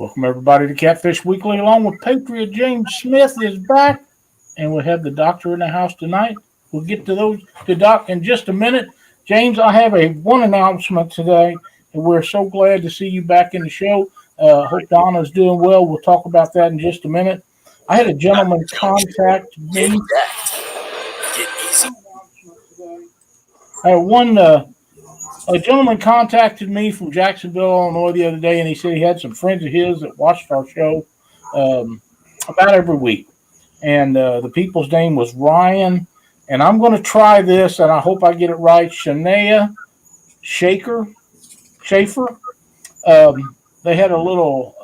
Welcome everybody to Catfish Weekly, along with Patriot James Smith is back, and we have the doctor in the house tonight. We'll get to Doc in just a minute. James, I have one announcement today, and we're so glad to see you back in the show. Hope Donna's doing well. We'll talk about that in just a minute. I had a gentleman contact me. I had a gentleman contacted me from Jacksonville, Illinois the other day, and he said he had some friends of his that watched our show about every week. And the people's name was Ryan. And I'm going to try this, and I hope I get it right. Shania Schaefer. They had a little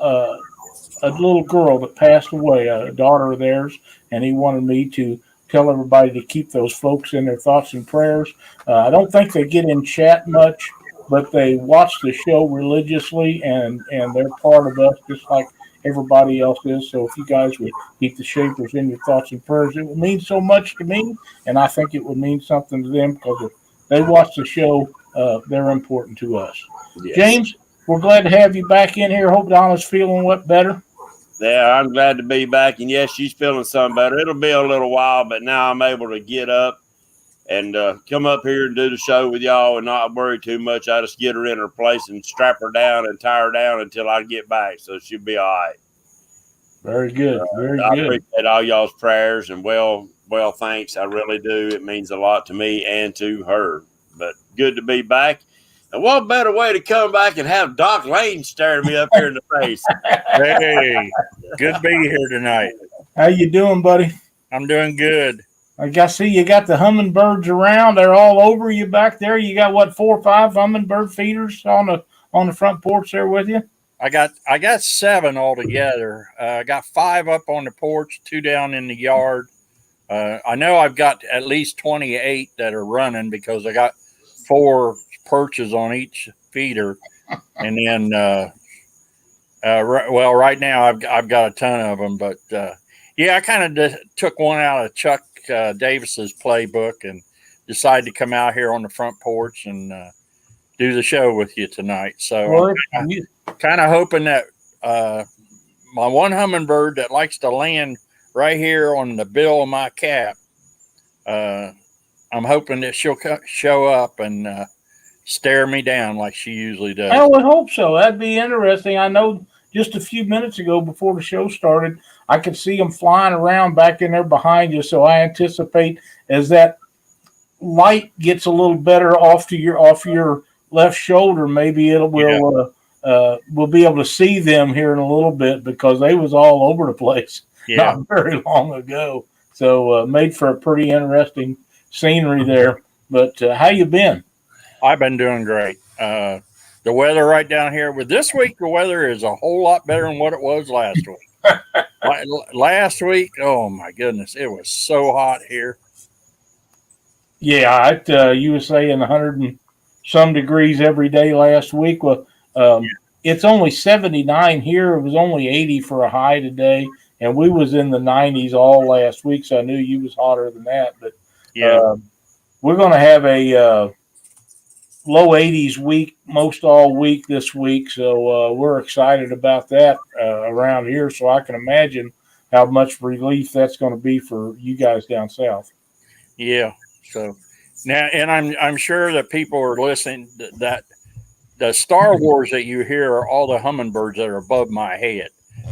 girl that passed away, a daughter of theirs, and he wanted me to tell everybody to keep those folks in their thoughts and prayers. I don't think they get in chat much, but they watch the show religiously, and they're part of us just like everybody else is. So if you guys would keep the Shapers in your thoughts and prayers, it would mean so much to me, and I think it would mean something to them because if they watch the show, they're important to us. Yes. James, we're glad to have you back in here. Hope Donna's feeling better. Yeah, I'm glad to be back. And yes, she's feeling some better. It'll be a little while, but now I'm able to get up and come up here and do the show with y'all and not worry too much. I just get her in her place and strap her down and tie her down until I get back. So she'll be all right. Very good. Very I good. appreciate all y'all's prayers and well, thanks. I really do. It means a lot to me and to her. But good to be back. And what better way to come back and have Doc Lane staring me up here in the face? Hey, good to be here tonight. How you doing, buddy? I'm doing good. I see you got the hummingbirds around. They're all over you back there. You got 4 or 5 hummingbird feeders on the front porch there with you? I got 7 altogether. I got 5 up on the porch, 2 down in the yard. I know I've got at least 28 that are running because I got 4 perches on each feeder, and then right now I've got a ton of them. But yeah, I kind of took one out of Chuck Davis's playbook and decided to come out here on the front porch and do the show with you tonight. So I'm kind of hoping that my one hummingbird that likes to land right here on the bill of my cap, I'm hoping that she'll show up and stare me down like she usually does. I would hope so. That'd be interesting. I know just a few minutes ago before the show started, I could see them flying around back in there behind you. So I anticipate as that light gets a little better off your left shoulder, maybe we'll be able to see them here in a little bit because they was all over the place not very long ago. So made for a pretty interesting scenery there. But how you been? I've been doing great. The weather right down here with this week, the weather is a whole lot better than what it was last week. Last week, oh my goodness, it was so hot here. Yeah, you were saying 100 and some degrees every day last week. Well, it's only 79 here. It was only 80 for a high today, and we was in the 90s all last week. So I knew you was hotter than that. But we're going to have a low 80s week most all week this week, so we're excited about that around here. So I can imagine how much relief that's going to be for you guys down south. Yeah. So now, and I'm sure that people are listening that the Star Wars that you hear are all the hummingbirds that are above my head.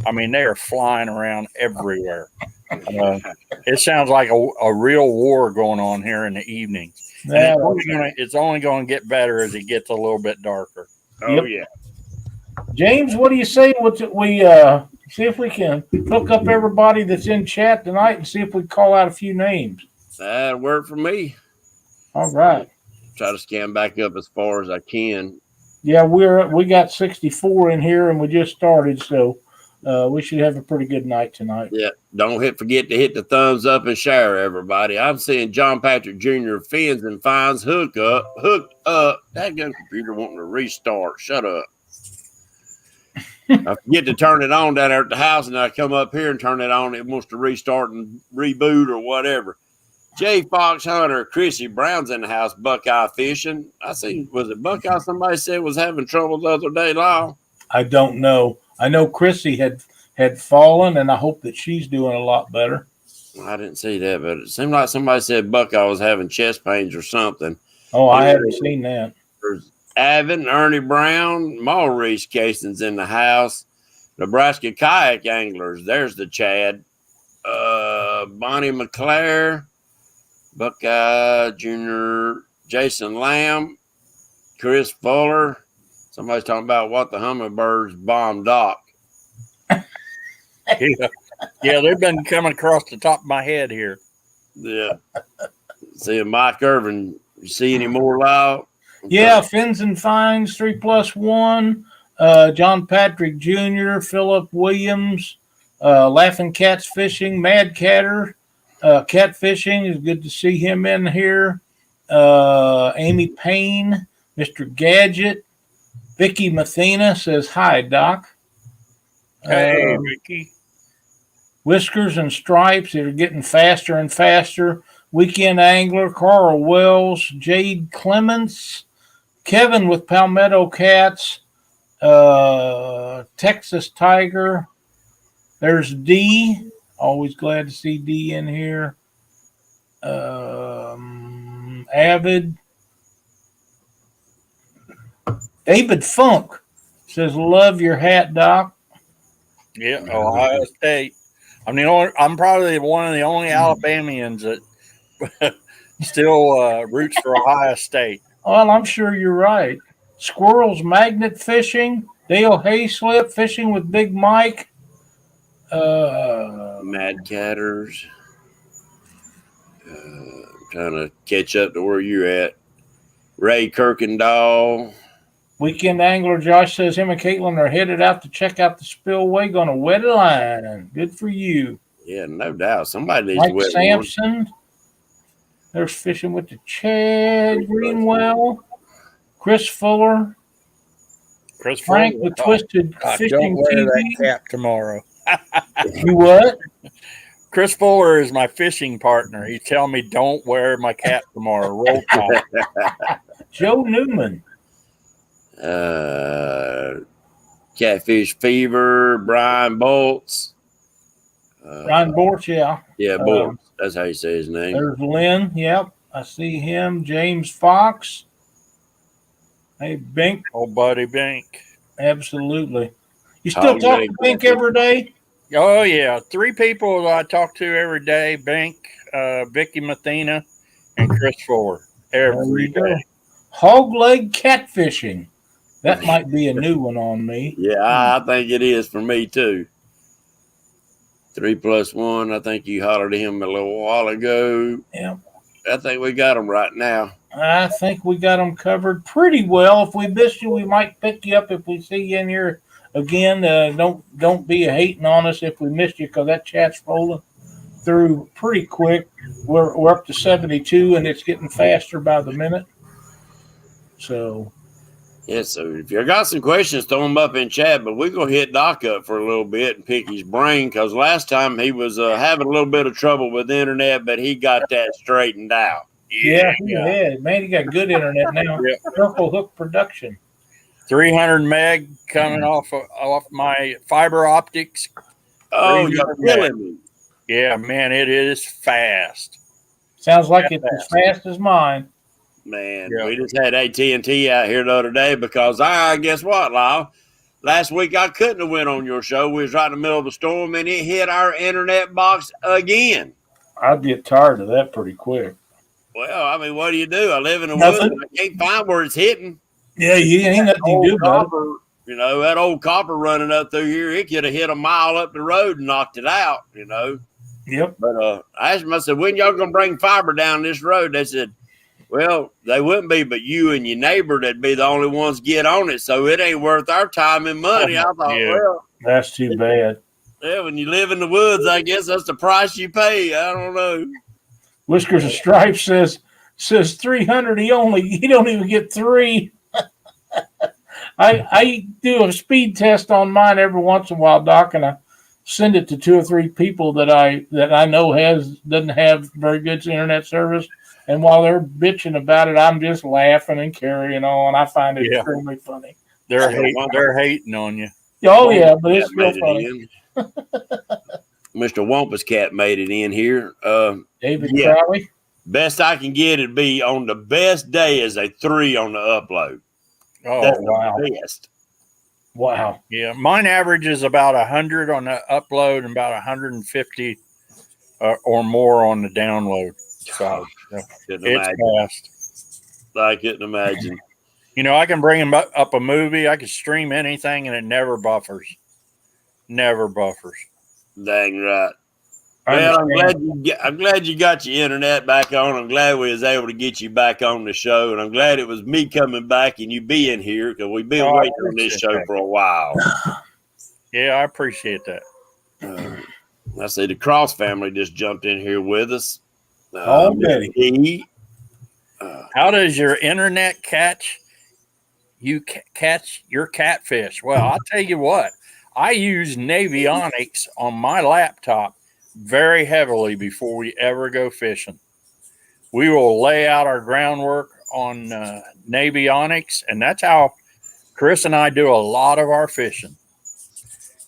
I mean, they are flying around everywhere. It sounds like a real war going on here in the evening. It's only going to get better as it gets a little bit darker. Oh, yeah. James, what do you say? We see if we can hook up everybody that's in chat tonight and see if we call out a few names. That'd work for me. All right. Try to scan back up as far as I can. Yeah, we got 64 in here, and we just started, so we should have a pretty good night tonight. Yeah, don't forget to hit the thumbs up and share, everybody. I'm seeing John Patrick Jr. Fins and Fines hooked up. That gun computer wanting to restart. Shut up. I forget to turn it on down there at the house, and I come up here and turn it on. It wants to restart and reboot or whatever. Jay Fox Hunter, Chrissy Brown's in the house, Buckeye fishing. I see, was it Buckeye somebody said was having trouble the other day, Lyle? I don't know. I know Chrissy had fallen, and I hope that she's doing a lot better. I didn't see that, but it seemed like somebody said Buckeye was having chest pains or something. Oh, I haven't seen that. There's Avon, Ernie Brown, Maurice Cason's in the house. Nebraska kayak anglers. There's the Chad. Bonnie McClare, Buckeye Jr., Jason Lamb, Chris Fuller. Somebody's talking about what the Hummingbirds bombed Doc. Yeah, they've been coming across the top of my head here. Yeah. See Mike Irvin. You see any more, Lyle? Yeah, Fins and Finds, 3+1. John Patrick Jr., Philip Williams, Laughing Cats Fishing, Mad Catter, Catfishing. Is good to see him in here. Amy Payne, Mr. Gadget. Vicky Mathena says, hi, Doc. Hey, Ricky. Whiskers and Stripes, they're getting faster and faster. Weekend Angler, Carl Wells, Jade Clements, Kevin with Palmetto Cats, Texas Tiger. There's D. Always glad to see D in here. Avid. David Funk says, love your hat, Doc. Yeah, Ohio State. I'm probably one of the only Alabamians that still roots for Ohio State. Well, I'm sure you're right. Squirrels Magnet Fishing, Dale Hayslip Fishing with Big Mike. Mad Catters. Trying to catch up to where you're at. Ray Kirkendall. Weekend Angler Josh says him and Caitlin are headed out to check out the spillway. Going to wet a line. Good for you. Yeah, no doubt. Somebody needs Mike to wet Sampson. There's Fishing with the Chad Greenwell. Chris Fuller. Frank with Twisted Fishing don't wear TV. that cap tomorrow. You what? Chris Fuller is my fishing partner. He's telling me don't wear my cap tomorrow. Roll Tide. Joe Newman. Catfish Fever, Brian Bolts. Ryan Borch, yeah. Yeah, Bolts. That's how you say his name. There's Lynn. Yep. I see him. James Fox. Hey, Bink. Old buddy Bink. Absolutely. You still talk to Bink every day? Oh, yeah. 3 people that I talk to every day. Bink, Vicky Mathena, and Chris Fuller. Every day. Hog leg catfishing. That might be a new one on me. Yeah, I think it is for me too. 3+1. I think you hollered at him a little while ago. Yeah. I think we got them right now. I think we got them covered pretty well. If we missed you, we might pick you up if we see you in here again. Don't be hating on us if we missed you, because that chat's rolling through pretty quick. We're up to 72, and it's getting faster by the minute. So. Yeah, so if you got some questions, throw them up in chat. But we're going to hit Doc up for a little bit and pick his brain, because last time he was having a little bit of trouble with the internet, but he got that straightened out. Yeah, he did. Man, he got good internet now. Yeah. Purple Hook Production. 300 meg coming off my fiber optics. Oh, you're killing me. Yeah, man, it is fast. Sounds like it's as fast as mine. Man, Yeah. we just had AT&T out here the other day because guess what, Lyle? Last week I couldn't have went on your show. We was right in the middle of a storm, and it hit our internet box again. I'd get tired of that pretty quick. Well, I mean, what do you do? I live in the woods. And I can't find where it's hitting. Yeah, you ain't nothing you do about it. You know, that old copper running up through here, it could have hit a mile up the road and knocked it out, you know. Yep. But I asked them, I said, when y'all going to bring fiber down this road? They said, well, they wouldn't be, but you and your neighbor, that'd be the only ones get on it, so it ain't worth our time and money. I thought, well. That's too bad. Yeah, when you live in the woods, I guess that's the price you pay. I don't know. Whiskers and Stripes says 300. He don't even get 3. I do a speed test on mine every once in a while, Doc, and I send it to 2 or 3 people that I know doesn't have very good internet service. And while they're bitching about it, I'm just laughing and carrying on. I find it extremely funny. They're hating on you. Oh yeah, but Cat it's real made funny. it in. Mr. Wampus Cat made it in here. David Yeah. Crowley. Best I can get it be on the best day is a 3 on the upload. Oh, That's wow. the best. Wow. yeah. Mine averages about 100 on the upload and about 150 or more on the download side. So Couldn't it's imagine. fast. I couldn't imagine. You know, I can bring him up a movie. I can stream anything, and it never buffers. Never buffers. Dang right. I Well, understand. I'm glad you got your internet back on. I'm glad we was able to get you back on the show, and I'm glad it was me coming back and you being here because we've been Oh, I waiting on this appreciate show that. for a while. Yeah, I appreciate that. I see the Cross family just jumped in here with us. Already. He, How does your internet catch your catfish? Well, I'll tell you what. I use Navionics on my laptop very heavily before we ever go fishing. We will lay out our groundwork on Navionics, and that's how Chris and I do a lot of our fishing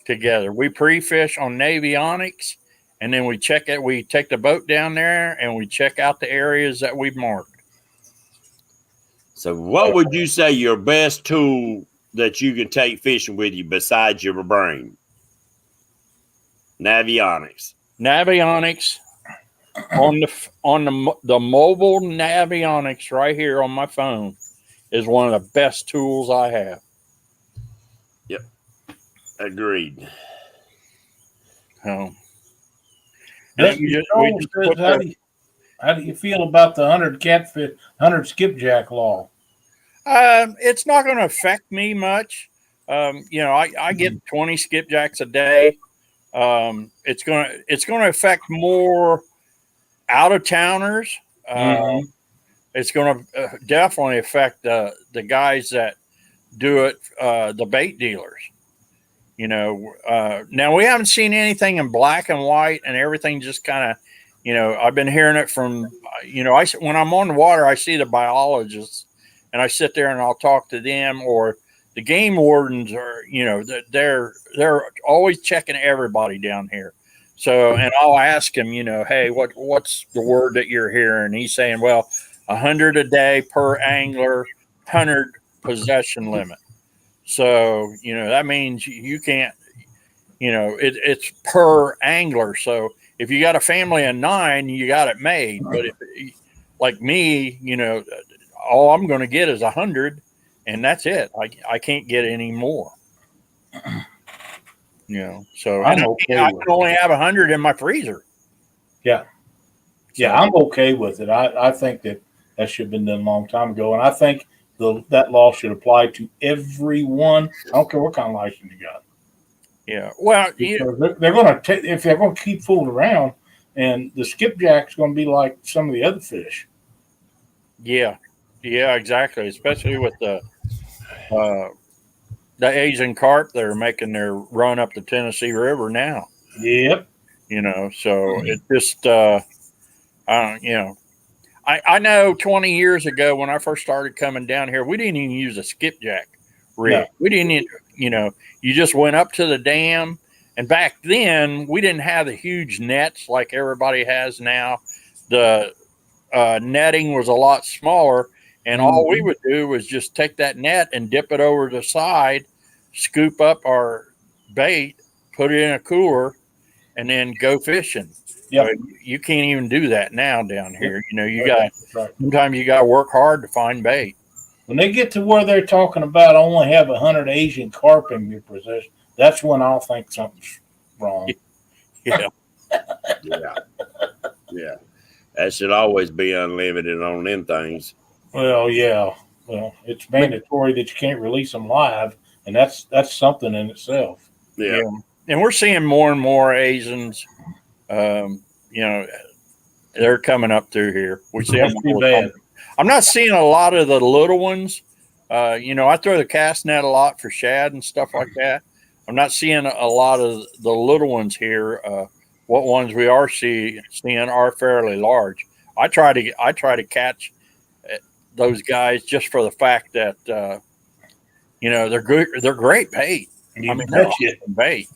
together. We pre-fish on Navionics, and then we check it. We take the boat down there and we check out the areas that we've marked. so what would you say your best tool that you can take fishing with you besides your brain? Navionics. Navionics on the mobile Navionics right here on my phone is one of the best tools I have. Yep. Agreed. So, How do you feel about the 100 catfish, 100 skipjack law? it's not going to affect me much. You know, I get 20 skipjacks a day. It's going to affect more out of towners. It's going to definitely affect the guys that do it, the bait dealers. You know, now we haven't seen anything in black and white, and everything just kind of, you know, I've been hearing it from, you know, when I'm on the water, I see the biologists, and I sit there and I'll talk to them, or the game wardens are, you know, they're always checking everybody down here. So, and I'll ask him, you know, hey, what's the word that you're hearing? He's saying, well, 100 a day per angler, 100 possession limit. So, you know, that means you can't, you know, it's per angler. So if you got a family of 9, you got it made. But if, like me, you know, all I'm going to get is 100, and that's it. I can't get any more. You know, so I can only have 100 in my freezer. Yeah. Yeah, I'm okay with it. I think that should have been done a long time ago. And I think that law should apply to everyone. I don't care what kind of license you got. Yeah. Well, they're going to take, if they're going to keep fooling around, and the skipjack's going to be like some of the other fish. Yeah. Yeah, exactly. Especially with the Asian carp that are making their run up the Tennessee River now. Yep. You know, so it just, you know, I know 20 years ago when I first started coming down here, we didn't even use a skipjack rig. No. We didn't, you know, you just went up to the dam. And back then, we didn't have the huge nets like everybody has now. The netting was a lot smaller. And all we would do was just take that net and dip it over the side, scoop up our bait, put it in a cooler, and then go fishing. Yep. You can't even do that now down here. You know, sometimes you got to work hard to find bait. When they get to where they're talking about only have 100 Asian carp in your possession, that's when I'll think something's wrong. Yeah. Yeah. That should always be unlimited on them things. Well, yeah. Well, it's mandatory that you can't release them live, and that's something in itself. Yeah. And we're seeing more and more Asians. You know, they're coming up through here. We see them all the time. I'm not seeing a lot of the little ones. You know, I throw the cast net a lot for shad and stuff like that. I'm not seeing a lot of the little ones here. What ones we are seeing are fairly large. I try to catch those guys just for the fact that you know they're good. They're great bait. You I mean, bet they're you. awesome bait.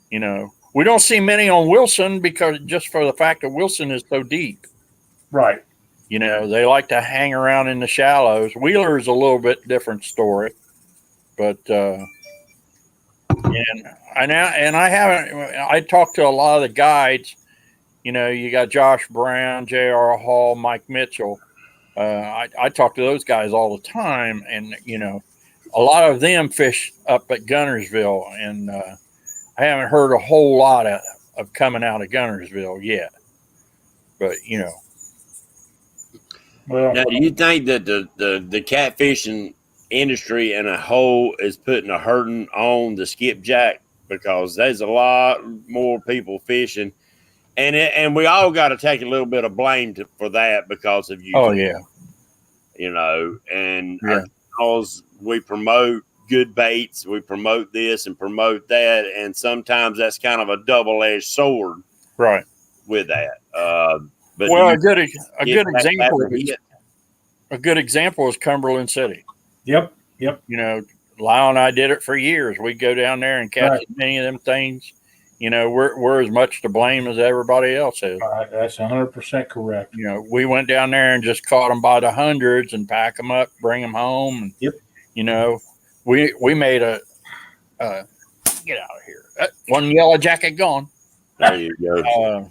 You know, we don't see many on Wilson because just for the fact that Wilson is so deep. Right. You know, they like to hang around in the shallows. Wheeler's a little bit different story, but I haven't. I talked to a lot of the guides. You know, you got Josh Brown, J.R. Hall, Mike Mitchell. I talk to those guys all the time, and you know, a lot of them fish up at Gunnersville, and I haven't heard a whole lot of coming out of Gunnersville yet. But you know, Well, Now, do you think that the catfishing industry in a whole is putting a hurting on the skipjack because there's a lot more people fishing, and we all got to take a little bit of blame for that because of oh YouTube, yeah, you know, and yeah, because we promote good baits, we promote this and promote that, and sometimes that's kind of a double-edged sword right. with that. But Well, do a good you example a good example is Cumberland City. yep. Yep. You know, Lyle and I did it for years. We'd go down there and catch Right. many of them things. You know, we're as much to blame as everybody else is. That's 100% correct. You know, we went down there and just caught them by the hundreds and pack them up, bring them home. And, Yep. you know, we made a get out of here. One yellow jacket gone. There you go.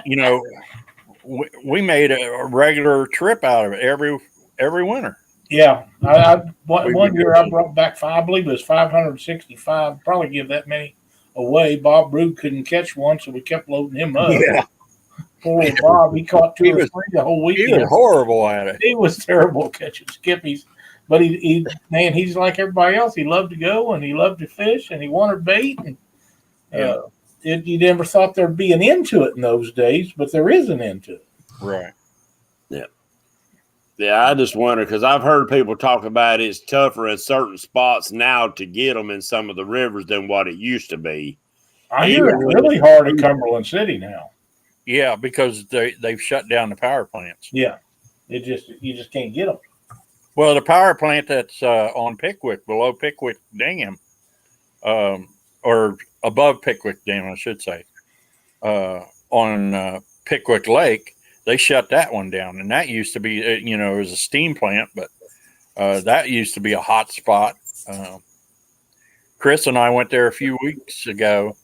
You know, we made a regular trip out of it every winter. Yeah. One year I brought back I believe it was 565. Probably give that many away. Bob Brood couldn't catch one, so we kept loading him up. Yeah. Poor old Bob. He caught two or three the whole He weekend. was horrible at it. He was terrible catching skippies. But he's like everybody else. He loved to go and he loved to fish and he wanted bait. And you never thought there'd be an end to it in those days, but there is an end to it. Right. Yeah, I just wonder because I've heard people talk about it's tougher in certain spots now to get them in some of the rivers than what it used to be. I hear it's really hard in Cumberland City now. Yeah, because they've shut down the power plants. Yeah, you just can't get them. Well, the power plant that's on Pickwick, below Pickwick Dam, or above Pickwick Dam, I should say, on Pickwick Lake, they shut that one down. And that used to be, you know, it was a steam plant, but that used to be a hot spot. Chris and I went there a few weeks ago,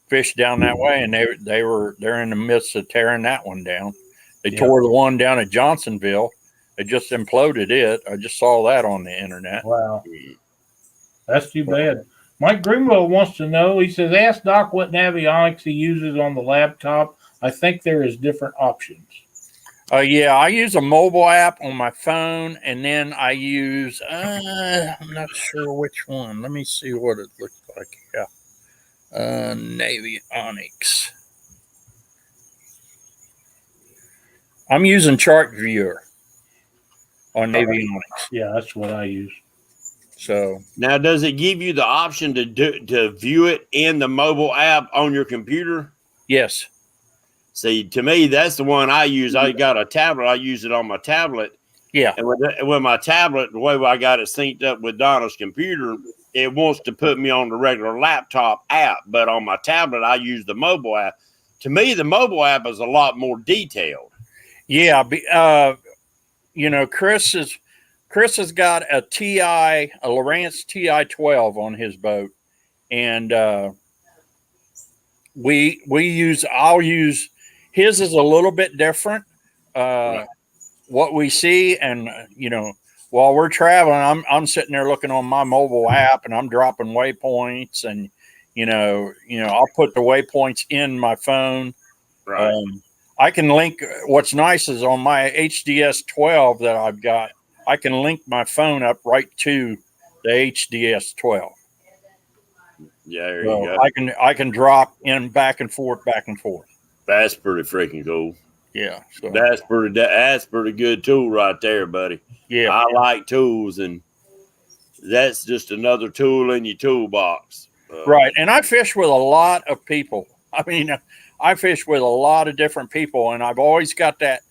fished down that way, and they're in the midst of tearing that one down. They tore the one down at Johnsonville. They just imploded it. I just saw that on the internet. Wow. That's too bad. Mike Greenwell wants to know, he says, ask Doc what navionics he uses on the laptop. I think there is different options. Yeah, I use a mobile app on my phone, and then I use, I'm not sure which one. Let me see what it looks like. Yeah. Navionics. I'm using Chart Viewer on Navionics. Yeah, that's what I use. So now, does it give you the option to view it in the mobile app on your computer? yes. See, to me, that's the one I use. I got a tablet. I use it on my tablet. Yeah. And with my tablet, the way I got it synced up with Donna's computer, it wants to put me on the regular laptop app. But on my tablet, I use the mobile app. To me, the mobile app is a lot more detailed. Yeah. You know, Chris has got a Lowrance TI 12 on his boat, and I'll use his is a little bit different. Right. What we see, and you know, while we're traveling, I'm sitting there looking on my mobile app, and I'm dropping waypoints, and you know, I'll put the waypoints in my phone. Right. I can link. What's nice is on my HDS 12 that I've got, I can link my phone up right to the HDS 12. Yeah, there So you go. I can drop in back and forth. That's pretty freaking cool. Yeah. So That's pretty good tool right there, buddy. yeah. I like tools, and that's just another tool in your toolbox. Right. And I fish with a lot of people. I mean, I fish with a lot of different people, and I've always got that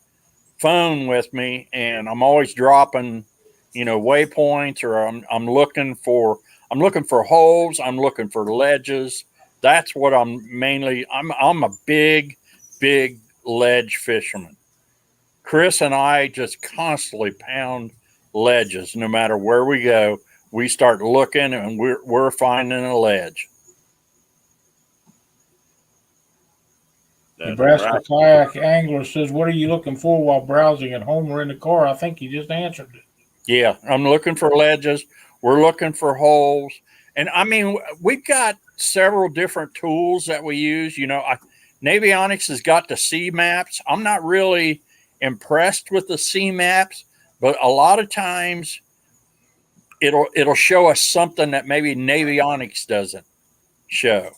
phone with me, and I'm always dropping, you know, waypoints, or I'm looking for I'm looking for holes. I'm looking for ledges. That's what I'm a big ledge fisherman. Chris and I just constantly pound ledges. No matter where we go, we start looking and we're finding a ledge. That's Nebraska right. Kayak Angler says, "What are you looking for while browsing at home or in the car?" I think you just answered it. Yeah, I'm looking for ledges. We're looking for holes. And I mean, we've got several different tools that we use. Navionics has got the sea maps. I'm not really impressed with the sea maps, but a lot of times it'll show us something that maybe Navionics doesn't show.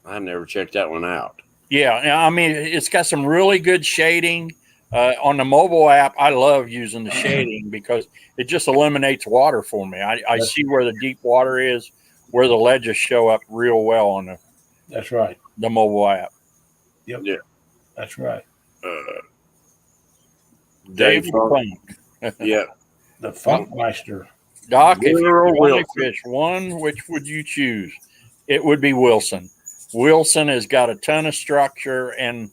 I never checked that one out. Yeah, I mean, it's got some really good shading. On the mobile app, I love using the shading because it just eliminates water for me. I see where the deep water is, where the ledges show up real well on That's right. the mobile app. Yep. Yeah. That's right. Dave Funk. Yeah. The Funkmeister. Doc, if you Will could only Wilson. fish one, which would you choose? It would be Wilson. Wilson has got a ton of structure, and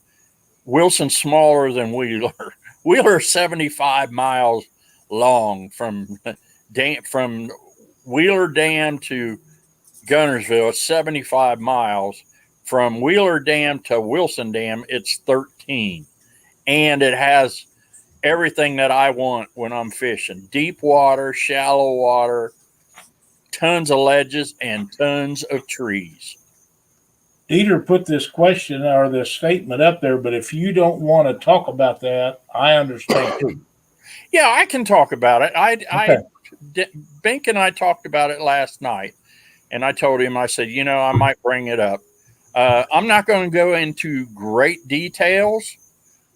Wilson's smaller than Wheeler. Wheeler's 75 miles long from Wheeler Dam to Gunnersville. It's 75 miles. From Wheeler Dam to Wilson Dam, it's 13. And it has everything that I want when I'm fishing. Deep water, shallow water, tons of ledges, and tons of trees. Dieter put this question or this statement up there, but if you don't want to talk about that, I understand. Yeah, I can talk about it. Okay. Bink and I talked about it last night, and I told him, I said, I might bring it up. I'm not going to go into great details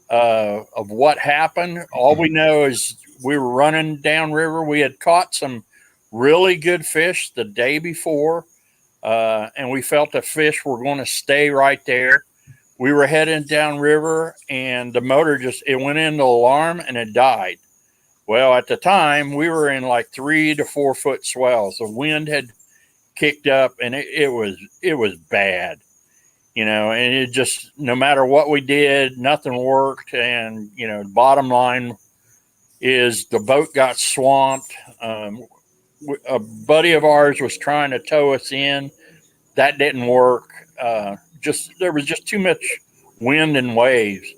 of what happened. All we know is we were running downriver. We had caught some really good fish the day before, and we felt the fish were going to stay right there. We were heading downriver, and the motor it went into alarm, and it died. Well, at the time, we were in like 3 to 4 foot swells. The wind had kicked up, and it was bad. And it just, no matter what we did, nothing worked. And, the bottom line is the boat got swamped. A buddy of ours was trying to tow us in. That didn't work. There was just too much wind and waves.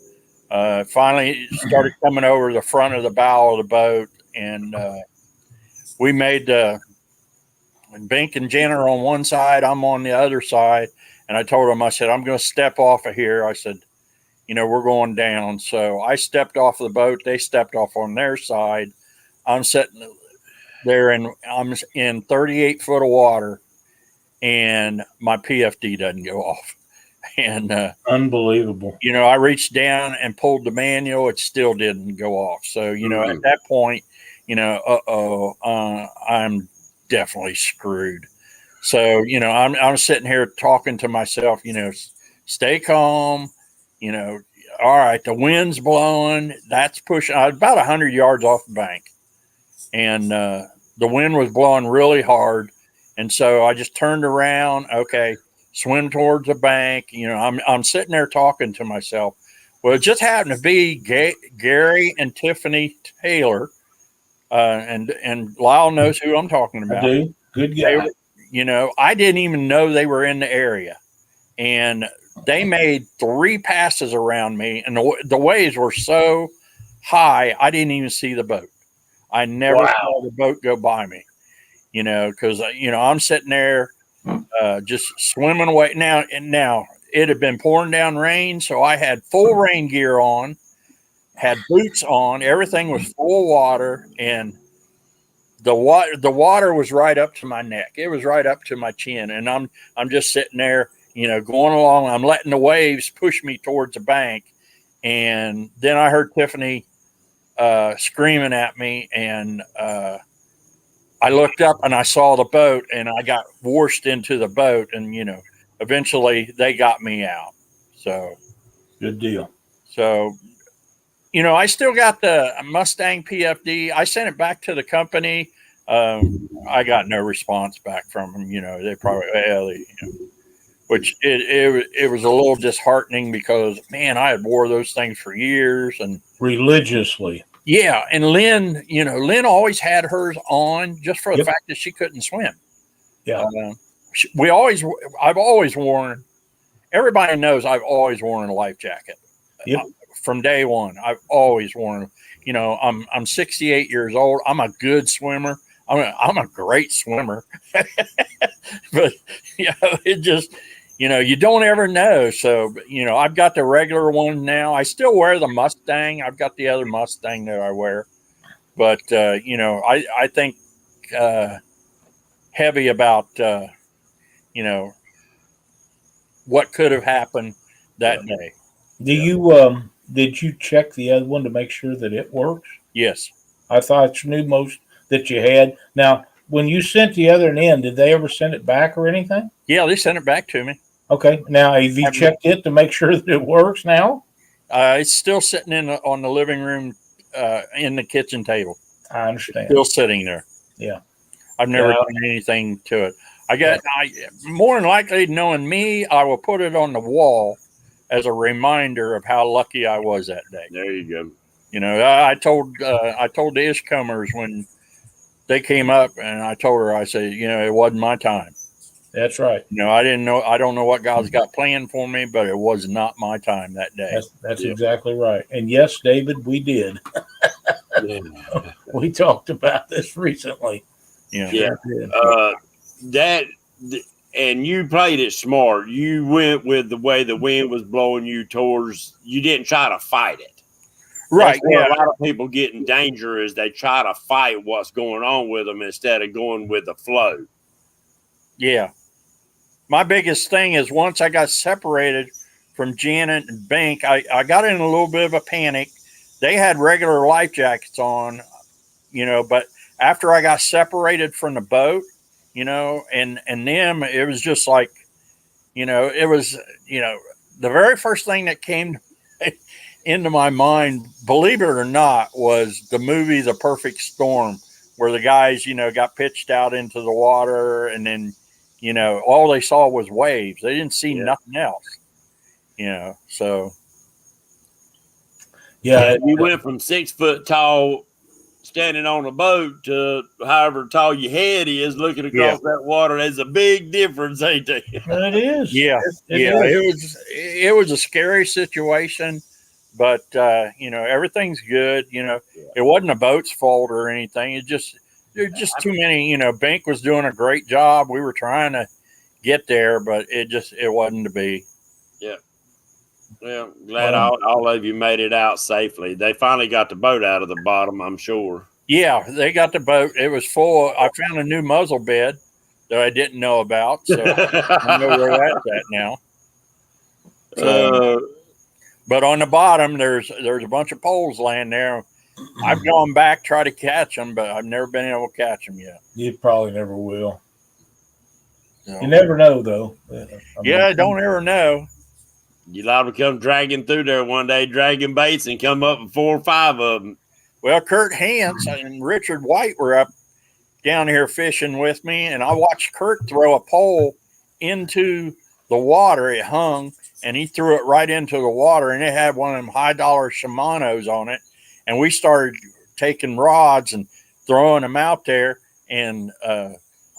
Finally, it started coming over the front of the bow of the boat. And we made Bink and Jenner on one side. I'm on the other side. And I told him, I said, I'm going to step off of here. I said, we're going down. So I stepped off of the boat. They stepped off on their side. I'm sitting there and I'm in 38 foot of water, and my PFD doesn't go off. And Unbelievable. I reached down and pulled the manual. It still didn't go off. So, at that point, I'm definitely screwed. So, I'm sitting here talking to myself, stay calm, all right, the wind's blowing. That's pushing. I was about 100 yards off the bank. And the wind was blowing really hard. And so I just turned around. Okay, swim towards the bank. I'm sitting there talking to myself. Well, it just happened to be Gary and Tiffany Taylor. And Lyle knows who I'm talking about. I do. Good guy. I didn't even know they were in the area, and they made 3 passes around me, and the waves were so high I didn't even see the boat. I never saw the boat go by me, because I'm sitting there just swimming away. Now it had been pouring down rain, so I had full rain gear on, had boots on, everything was full of water, and the water was right up to my neck. It was right up to my chin. And I'm just sitting there, going along. I'm letting the waves push me towards the bank. And then I heard Tiffany screaming at me. And I looked up and I saw the boat, and I got washed into the boat. And, eventually they got me out. So good deal. So, I still got the Mustang PFD. I sent it back to the company. I got no response back from them. They probably, which it was a little disheartening because, man, I had wore those things for years and religiously. Yeah, and Lynn always had hers on just for the fact that she couldn't swim. Yeah, I've always worn. Everybody knows I've always worn a life jacket. Yep. From day one, I've always worn. I'm 68 years old. I'm a good swimmer. I'm a great swimmer, but it just. You don't ever know. So, I've got the regular one now. I still wear the Mustang. I've got the other Mustang that I wear. But, I think heavy about, what could have happened that day. Did you check the other one to make sure that it works? Yes. I thought you knew most that you had. Now, when you sent the other in, did they ever send it back or anything? Yeah, they sent it back to me. Okay. Now, have you checked it to make sure that it works now? It's still sitting on the living room, in the kitchen table. I understand. It's still sitting there. Yeah. I've never done anything to it. More than likely, knowing me, I will put it on the wall as a reminder of how lucky I was that day. There you go. I told the Ishcomers when they came up, and I told her, I said, it wasn't my time. That's right. I didn't know. I don't know what God's got planned for me, but it was not my time that day. That's exactly right. And yes, David, we did. We talked about this recently. Yeah. And you played it smart. You went with the way the wind was blowing you towards. You didn't try to fight it. Right. A lot of people get in danger is they try to fight what's going on with them instead of going with the flow. Yeah. My biggest thing is once I got separated from Janet and Bink, I got in a little bit of a panic. They had regular life jackets on, but after I got separated from the boat, and them, it was just like, it was, the very first thing that came into my mind, believe it or not, was the movie The Perfect Storm, where the guys, got pitched out into the water and then, all they saw was waves. They didn't see nothing else, so. Yeah, you went from 6 foot tall standing on a boat to however tall your head is looking across that water. There's a big difference, ain't there? It is. Yeah. It was a scary situation, but everything's good. It wasn't a boat's fault or anything. There's just too many, Bink was doing a great job. We were trying to get there, but it wasn't to be. Yeah. Well, glad all of you made it out safely. They finally got the boat out of the bottom, I'm sure. Yeah, they got the boat. It was full. I found a new muzzle bed that I didn't know about, so I know where that's at now. So, but on the bottom, there's a bunch of poles laying there. I've gone back, try to catch them, but I've never been able to catch them yet. You probably never will. So, you never know, though. Don't ever know. You liable to come dragging through there one day, dragging baits, and come up with 4 or 5 of them. Well, Kurt Hance and Richard White were up down here fishing with me, and I watched Kurt throw a pole into the water. It hung, and he threw it right into the water, and it had one of them high-dollar Shimano's on it. And we started taking rods and throwing them out there, and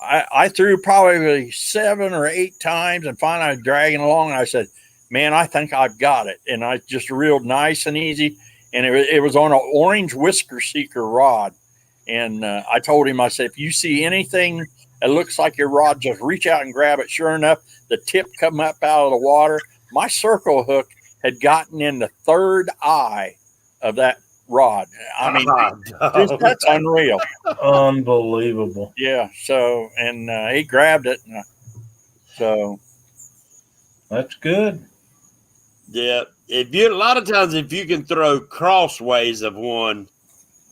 I threw probably 7 or 8 times, and finally I was dragging along, and I said, man, I think I've got it. And I just reeled nice and easy, and it was on an orange Whisker Seeker rod. And I told him, I said, if you see anything that looks like your rod, just reach out and grab it. Sure enough, the tip come up out of the water. My circle hook had gotten in the third eye of that rod. I mean, that's unreal. Unbelievable. Yeah. So, and he grabbed it. So that's good. Yeah. A lot of times, if you can throw crossways of one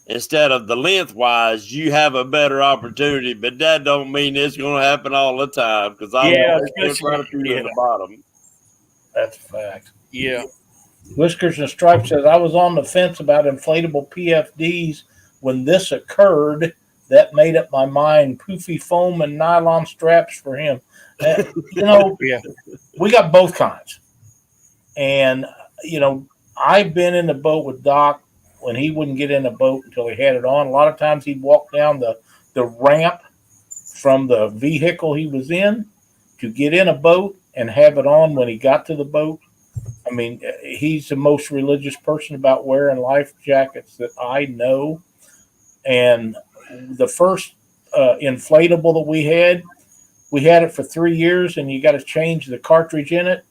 instead of the lengthwise, you have a better opportunity. But that don't mean it's going to happen all the time because I especially try to shoot at the bottom. That's a fact. Yeah. Whiskers and Stripes says, I was on the fence about inflatable PFDs when this occurred. that made up my mind. Poofy foam and nylon straps for him. Yeah. We got both kinds. And, I've been in the boat with Doc when he wouldn't get in the boat until he had it on. A lot of times he'd walk down the ramp from the vehicle he was in to get in a boat and have it on when he got to the boat. I mean, he's the most religious person about wearing life jackets that I know. And the first inflatable that we had it for 3 years, and you got to change the cartridge in it.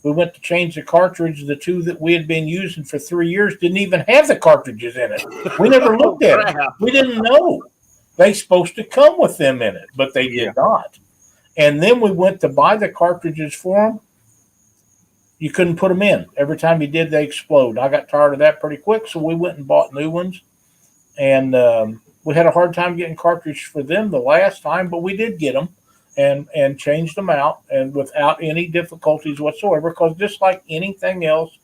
We went to change the cartridge. The two that we had been using for 3 years didn't even have the cartridges in it. We never looked at them. We didn't know. They're supposed to come with them in it, but they did not. And then we went to buy the cartridges for them. You couldn't put them in. Every time you did, they explode. I got tired of that pretty quick, so we went and bought new ones. And we had a hard time getting cartridges for them the last time, but we did get them. And changed them out, and without any difficulties whatsoever, because just like anything else,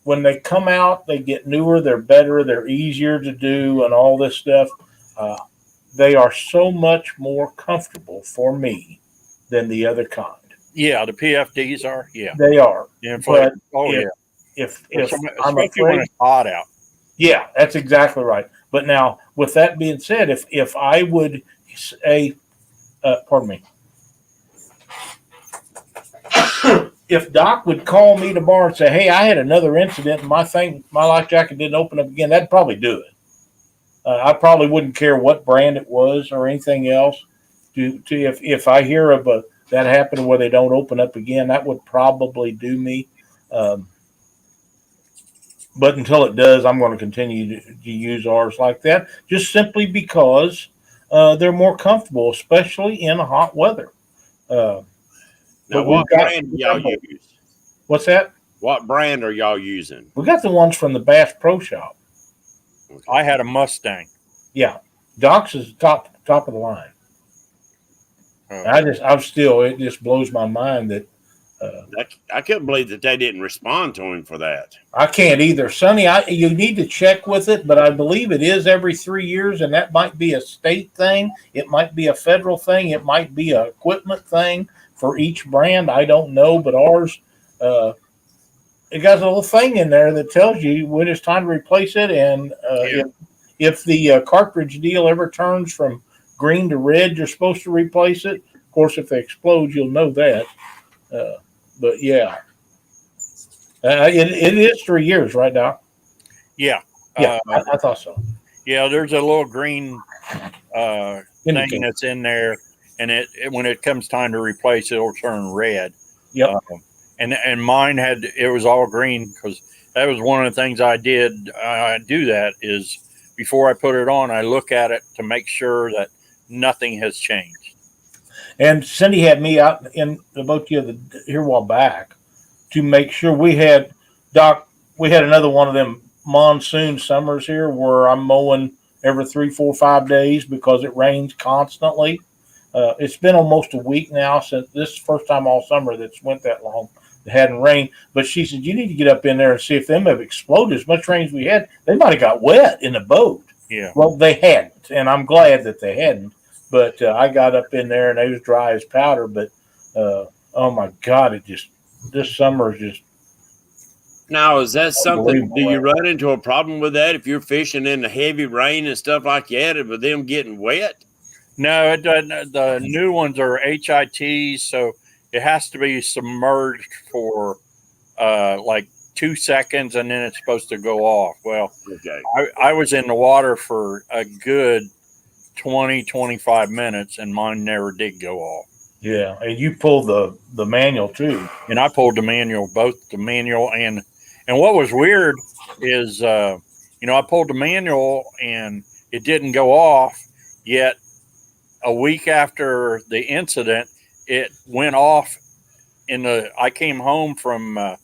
when they come out, they get newer, they're better, they're easier to do, and all this stuff. They are so much more comfortable for me than the other kind. Yeah, the PFDs are. Yeah, they are. Yeah, but if I'm afraid, when it's hot out. Yeah, that's exactly right. But now, with that being said, if I would say, pardon me. If Doc would call me tomorrow and say, "Hey, I had another incident and my life jacket didn't open up again," that'd probably do it. I probably wouldn't care what brand it was or anything else. If I hear of that happened where they don't open up again, that would probably do me. But until it does, I'm going to continue to use ours like that, just simply because they're more comfortable, especially in hot weather. Now, what brand do y'all use? What's that? What brand are y'all using? We got the ones from the Bass Pro Shop. Okay. I had a Mustang. Yeah, Doc's is top of the line. It just blows my mind that. I couldn't believe that they didn't respond to him for that. I can't either, Sonny. You need to check with it, but I believe it is every 3 years, and that might be a state thing. It might be a federal thing. It might be an equipment thing for each brand. I don't know, but ours, it got a little thing in there that tells you when it's time to replace it, and if the cartridge deal ever turns from green to red, you're supposed to replace it. Of course, if they explode, you'll know that. But yeah, it is 3 years, right, Doc? Yeah. I thought so. Yeah, there's a little green thing that's in there, and when it comes time to replace it, it'll turn red. Yep. And mine it was all green, because that was one of the things I did. I do that is before I put it on, I look at it to make sure that nothing has changed. And Cindy had me out in the boat here a while back to make sure we had another one of them monsoon summers here where I'm mowing every 3, 4, 5 days because it rains constantly. It's been almost a week now since this is the first time all summer that's went that long. It hadn't rained, but she said, "You need to get up in there and see if them have exploded. As much rain as we had, they might have got wet in the boat." Yeah. Well, they hadn't, and I'm glad that they hadn't. But I got up in there and it was dry as powder. But oh my God, this summer is just. Now, is that something? Do you run into a problem with that if you're fishing in the heavy rain and stuff like that, with them getting wet? No, it doesn't. The new ones are HITs, so it has to be submerged for like 2 seconds, and then it's supposed to go off. Well, okay. I was in the water for a good 20, 25 minutes, and mine never did go off. Yeah, and you pulled the manual too. And I pulled the manual, both the manual and what was weird is, I pulled the manual and it didn't go off, yet a week after the incident, it went off I came home from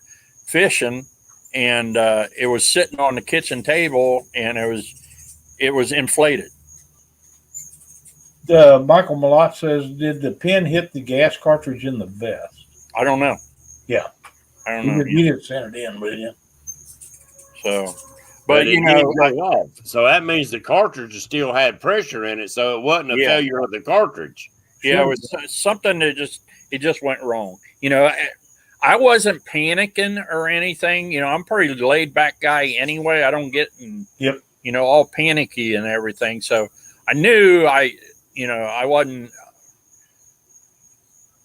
fishing, and it was sitting on the kitchen table, and it was inflated. Michael Malott says, "Did the pin hit the gas cartridge in the vest?" I don't know. Yeah, I don't know. You didn't send it in, will you? So, But it you know, didn't go off. So that means the cartridge still had pressure in it. So it wasn't a Yeah. failure of the cartridge. yeah, it was something that just went wrong. You know, I wasn't panicking or anything. You know, I'm a pretty laid back guy anyway. I don't get Yep. you know, all panicky and everything. So I knew I wasn't,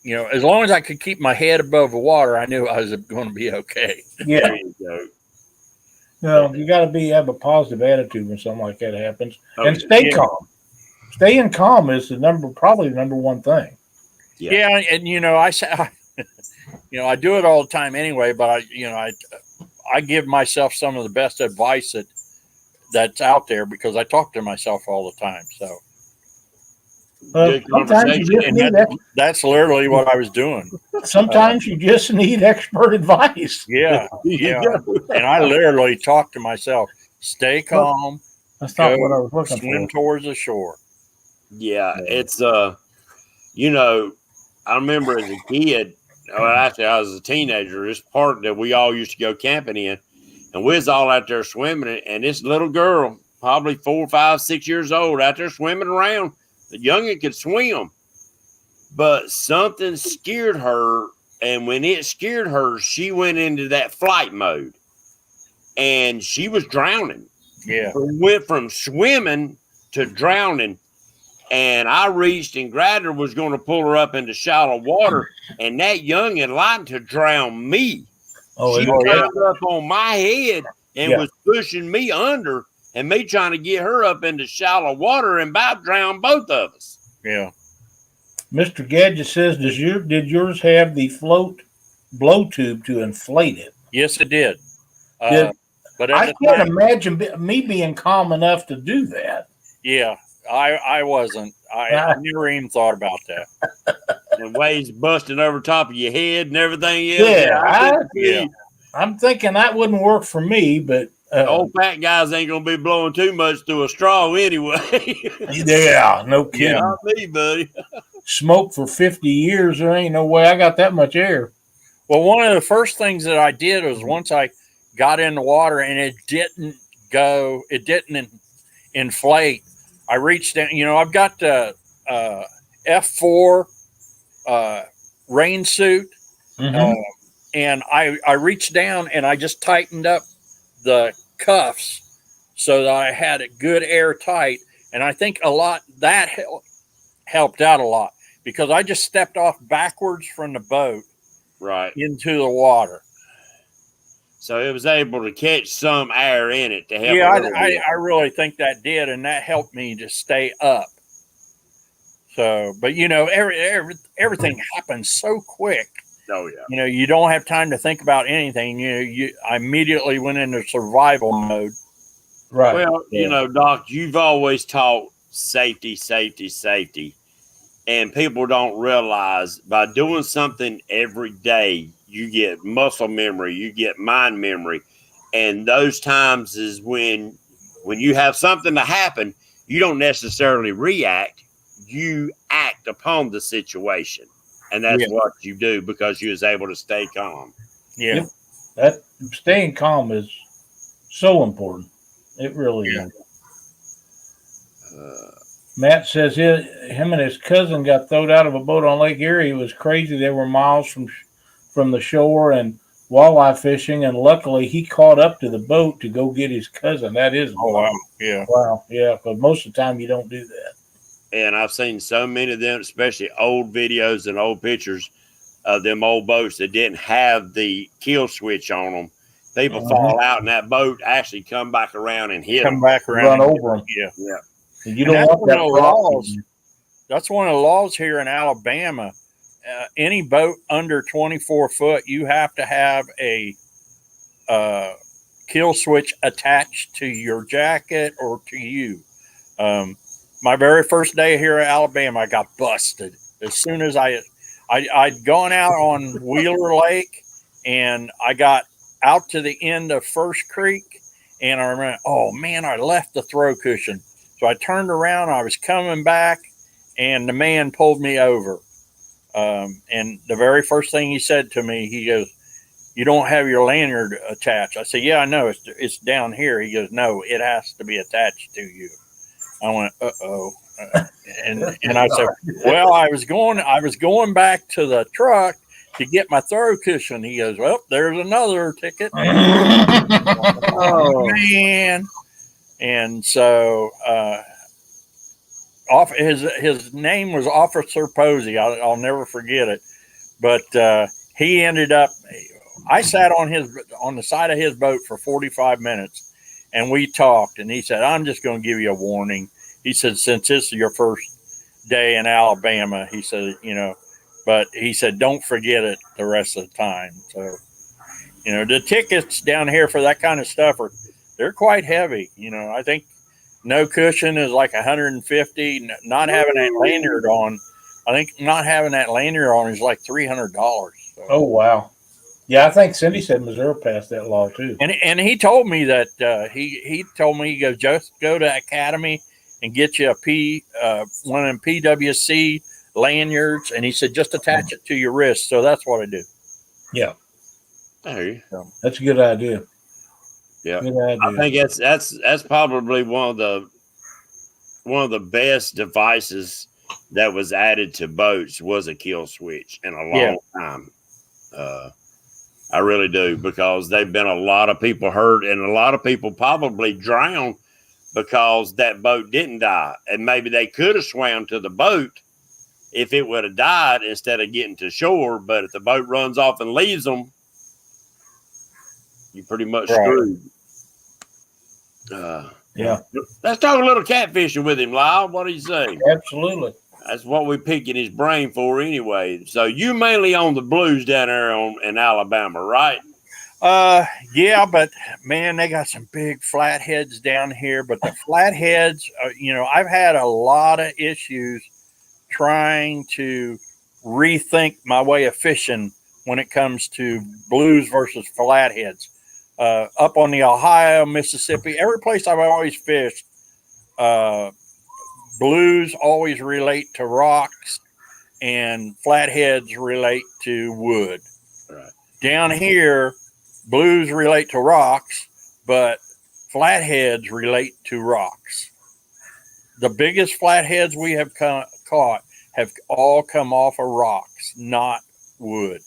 you know, as long as I could keep my head above the water, I knew I was going to be okay. Yeah. There you go. No, you got to have a positive attitude when something like that happens, and yeah. stay calm. Staying calm is probably the number one thing. Yeah, and you know, I you know, I do it all the time anyway. But I give myself some of the best advice that's out there because I talk to myself all the time. So Good sometimes you just need that's literally what I was doing. Sometimes you just need expert advice. Yeah, yeah. And I literally talk to myself. Stay calm. That's not what I was looking swim for. towards the shore. Yeah, it's you know, I remember as a kid, well, actually I was a teenager, this park that we all used to go camping in, and we was all out there swimming, and this little girl, probably 4, 5, 6 years old, out there swimming around. The youngin' could swim, but something scared her, and when it scared her, she went into that flight mode, and she was drowning. Yeah, went from swimming to drowning. And I reached and grabbed her, was going to pull her up into shallow water, and that youngin' lied to drown me. She climbed up on my head and was pushing me under, and me trying to get her up into shallow water and about drown both of us. Yeah. Mr. Gadget says, did yours have the float blow tube to inflate it? Yes, it did. But I can't imagine me being calm enough to do that. Yeah. I wasn't. I never even thought about that. And waves busting over top of your head and everything else. Yeah, I'm thinking that wouldn't work for me, but old fat guys ain't gonna be blowing too much through a straw anyway. Yeah, no kidding. Not me, buddy. Smoked for 50 years. There ain't no way I got that much air. Well, one of the first things that I did was once I got in the water and it didn't inflate. I reached down, you know, I've got the F4 rain suit, and I reached down and I just tightened up the cuffs so that I had it good airtight. And I think that helped out a lot because I just stepped off backwards from the boat into the water. So it was able to catch some air in it to help. Yeah, I really think that did, and that helped me to stay up. So, but you know, everything happens so quick. Oh yeah. You know, you don't have time to think about anything. I immediately went into survival mode. Right. Well, you know, Doc, you've always taught safety, safety, safety, and people don't realize by doing something every day, you get muscle memory, you get mind memory. And those times is when you have something to happen, you don't necessarily react, you act upon the situation. And that's what you do because you was able to stay calm. Yeah. That staying calm is so important. It really is. Matt says him and his cousin got thrown out of a boat on Lake Erie. It was crazy. They were miles from the shore and walleye fishing, and luckily he caught up to the boat to go get his cousin. That is wow. Yeah. Wow. Yeah, because most of the time you don't do that. And I've seen so many of them, especially old videos and old pictures of them old boats that didn't have the kill switch on them. People fall out in that boat, actually come back around and hit them. Back around. Run over them. Yeah. Yeah. And you don't want that laws. That's one of the laws here in Alabama. Any boat under 24 foot, you have to have a kill switch attached to your jacket or to you. My very first day here in Alabama, I got busted. As soon as I'd gone out on Wheeler Lake, and I got out to the end of First Creek, and I remember, oh man, I left the throw cushion. So I turned around, I was coming back, and the man pulled me over. And the very first thing he said to me, he goes, you don't have your lanyard attached. I said, yeah, I know. It's down here. He goes, no, it has to be attached to you. I went, uh-oh. And I said, well, I was going back to the truck to get my throw cushion. He goes, well, there's another ticket. Oh, man. And so his name was Officer Posey. I'll never forget it. But he ended up, I sat on the side of his boat for 45 minutes, and we talked, and he said, I'm just going to give you a warning. He said, since this is your first day in Alabama, he said, but he said, don't forget it the rest of the time. So, the tickets down here for that kind of stuff they're quite heavy. I think no cushion is like 150. Not having that lanyard on, I think not having that lanyard on is like $300. So. Oh, wow. Yeah, I think Cindy said Missouri passed that law too. And he told me that he told me, he goes, just go to Academy and get you one of them PWC lanyards, and he said just attach it to your wrist. So that's what I do. Yeah, Hey, that's a good idea. Yeah, good idea. I think that's probably one of the best devices that was added to boats was a kill switch in a long time. I really do, because they've been a lot of people hurt, and a lot of people probably drowned because that boat didn't die. And maybe they could have swam to the boat if it would have died instead of getting to shore. But if the boat runs off and leaves them, you're pretty much screwed. Yeah. Let's talk a little catfishing with him, Lyle. What do you say? Absolutely. That's what we're picking his brain for anyway. So you mainly on the blues down there in Alabama, right? Yeah, but man, they got some big flatheads down here. But the flatheads, I've had a lot of issues trying to rethink my way of fishing when it comes to blues versus flatheads. Up on the Ohio, Mississippi, every place I've always fished, blues always relate to rocks and flatheads relate to wood. Right. Down here, blues relate to rocks, but flatheads relate to rocks. The biggest flatheads we have caught have all come off of rocks, not wood.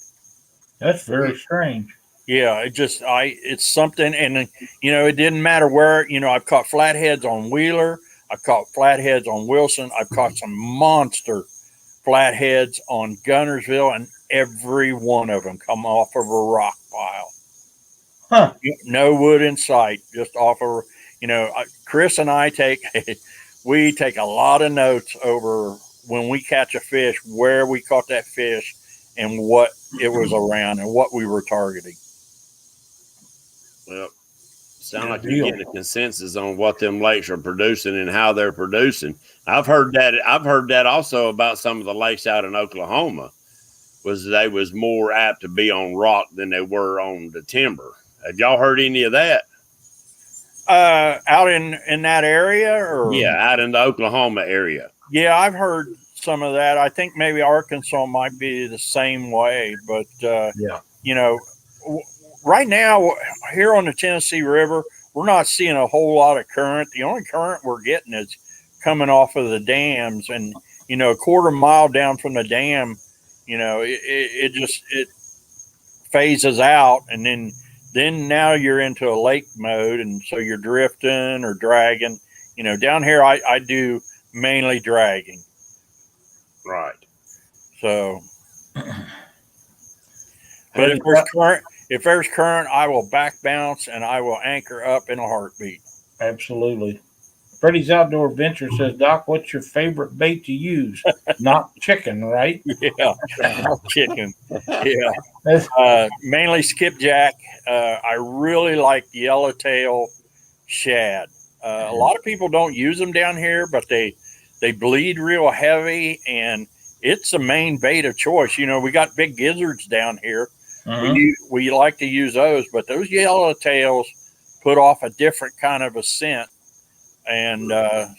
That's very strange. Yeah, it's something, and it didn't matter where. I've caught flatheads on Wheeler, I've caught flatheads on Wilson, I've caught some monster flatheads on Gunnersville, and every one of them come off of a rock pile. Huh. No wood in sight, just off of. Chris and I take a lot of notes over when we catch a fish, where we caught that fish, and what it was around, and what we were targeting. Well, sound like you're getting a consensus on what them lakes are producing and how they're producing. I've heard that also about some of the lakes out in Oklahoma, was they was more apt to be on rock than they were on the timber. Have y'all heard any of that? Out in that area, or out in the Oklahoma area. Yeah, I've heard some of that. I think maybe Arkansas might be the same way, but right now here on the Tennessee River, we're not seeing a whole lot of current. The only current we're getting is coming off of the dams, and a quarter mile down from the dam, it phases out, and then now you're into a lake mode, and so you're drifting or dragging. Down here I do mainly dragging. Right. So, but if there's current, I will back bounce and I will anchor up in a heartbeat. Absolutely. Freddie's Outdoor Adventure says, Doc, what's your favorite bait to use? Not chicken, right? Yeah, not chicken. Yeah. Mainly skipjack. I really like yellowtail shad. A lot of people don't use them down here, but they bleed real heavy, and it's the main bait of choice. We got big gizzards down here. We like to use those, but those yellowtails put off a different kind of a scent. And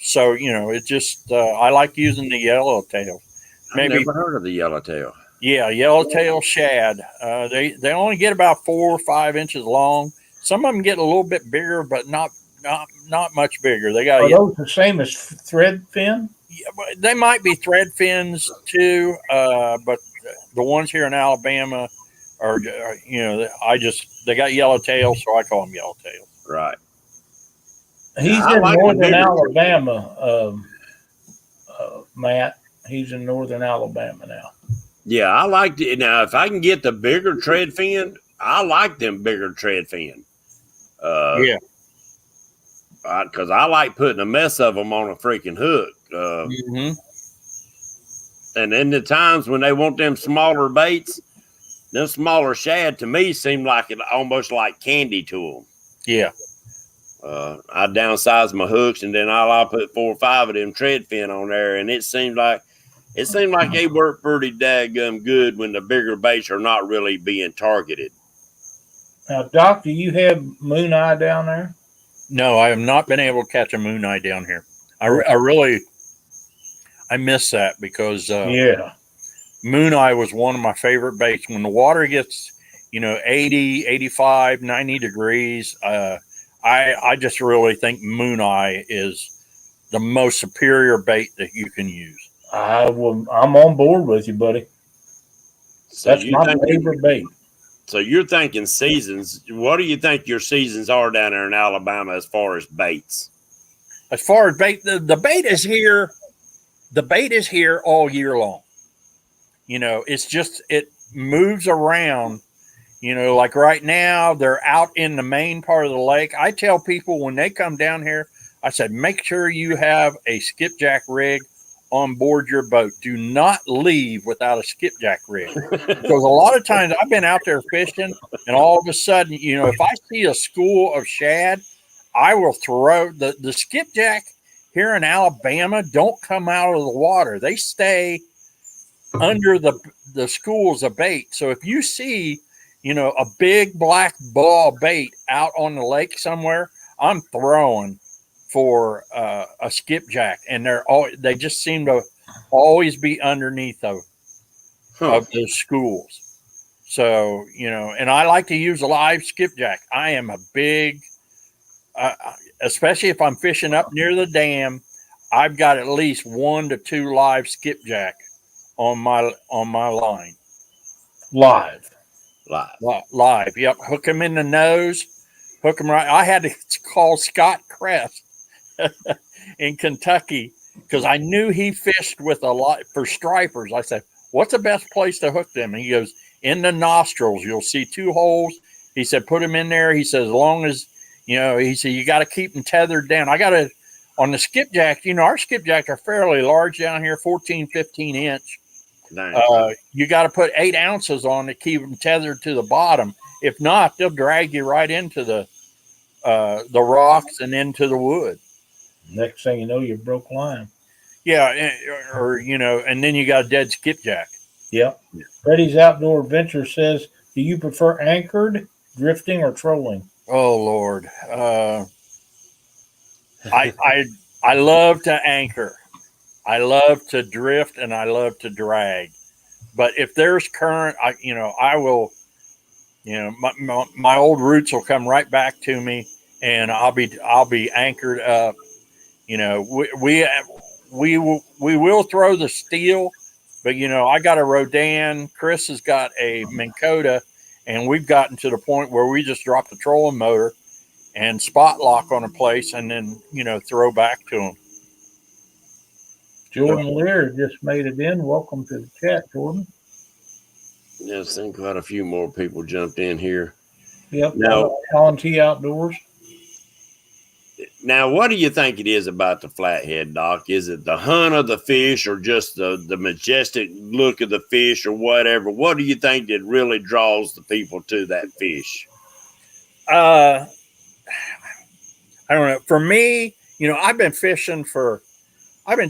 so, it just, I like using the yellowtail. I've never heard of the yellowtail. Yeah, yellowtail shad. They only get about 4 or 5 inches long. Some of them get a little bit bigger, but not much bigger. They got Are those the same as thread fin? they might be thread fins too, but the ones here in Alabama are they got yellowtail, so I call them yellowtail. Right. He's I in like the northern bigger Alabama, Matt. He's in northern Alabama now. Yeah, I like it. Now, if I can get the bigger tread fin, I like them bigger tread fin. Yeah. Because I like putting a mess of them on a freaking hook. Mm-hmm. And in the times when they want them smaller baits, them smaller shad to me seem like it almost like candy to them. Yeah. I downsize my hooks, and then I'll put 4 or 5 of them tread fin on there, and it seemed like they work pretty daggum good when the bigger baits are not really being targeted. Now, Doc, do you have moon eye down there? No, I have not been able to catch a moon eye down here. I miss that because Yeah. moon eye was one of my favorite baits. When the water gets, 80, 85, 90 degrees, I just really think moon eye is the most superior bait that you can use. I'm on board with you, buddy. So That's my favorite bait. So you're thinking seasons. What do you think your seasons are down there in Alabama as far as baits? As far as bait, the bait is here. The bait is here all year long. It's just it moves around. Like right now, they're out in the main part of the lake. I tell people when they come down here, I said, make sure you have a skipjack rig on board your boat. Do not leave without a skipjack rig. Because a lot of times I've been out there fishing, and all of a sudden, if I see a school of shad, I will throw the skipjack here in Alabama don't come out of the water. They stay under the schools of bait. So if you see, a big black ball bait out on the lake somewhere, I'm throwing for a skipjack, and they just seem to always be underneath of those schools. So and I like to use a live skipjack. I am a big, especially if I'm fishing up near the dam, I've got at least 1 to 2 live skipjack on my line. Live. Yep. Hook them in the nose. Hook them right. I had to call Scott Crest in Kentucky because I knew he fished with a lot for stripers. I said, what's the best place to hook them? And he goes, in the nostrils. You'll see 2 holes. He said, put them in there. He said, as long as, he said, you got to keep them tethered down. On the skipjack, our skipjacks are fairly large down here, 14, 15 inch. Nice. You got to put 8 ounces on to keep them tethered to the bottom. If not, they'll drag you right into the rocks and into the wood. Next thing you know, you broke line. Yeah, and then you got a dead skipjack. Yep. Freddie's Outdoor Adventure says, do you prefer anchored, drifting, or trolling? Oh, Lord. I love to anchor. I love to drift, and I love to drag. But if there's current, I will, my old roots will come right back to me, and I'll be anchored up. We will throw the steel, but I got a Rodan. Chris has got a Minn Kota, and we've gotten to the point where we just drop the trolling motor and spot lock on a place, and then throw back to them. Jordan Lear just made it in. Welcome to the chat, Jordan. Yes, I think quite a few more people jumped in here. Yep. Now, Alan T Outdoors. Now, what do you think it is about the flathead, Doc? Is it the hunt of the fish, or just the majestic look of the fish, or whatever? What do you think that really draws the people to that fish? I don't know. For me, I've been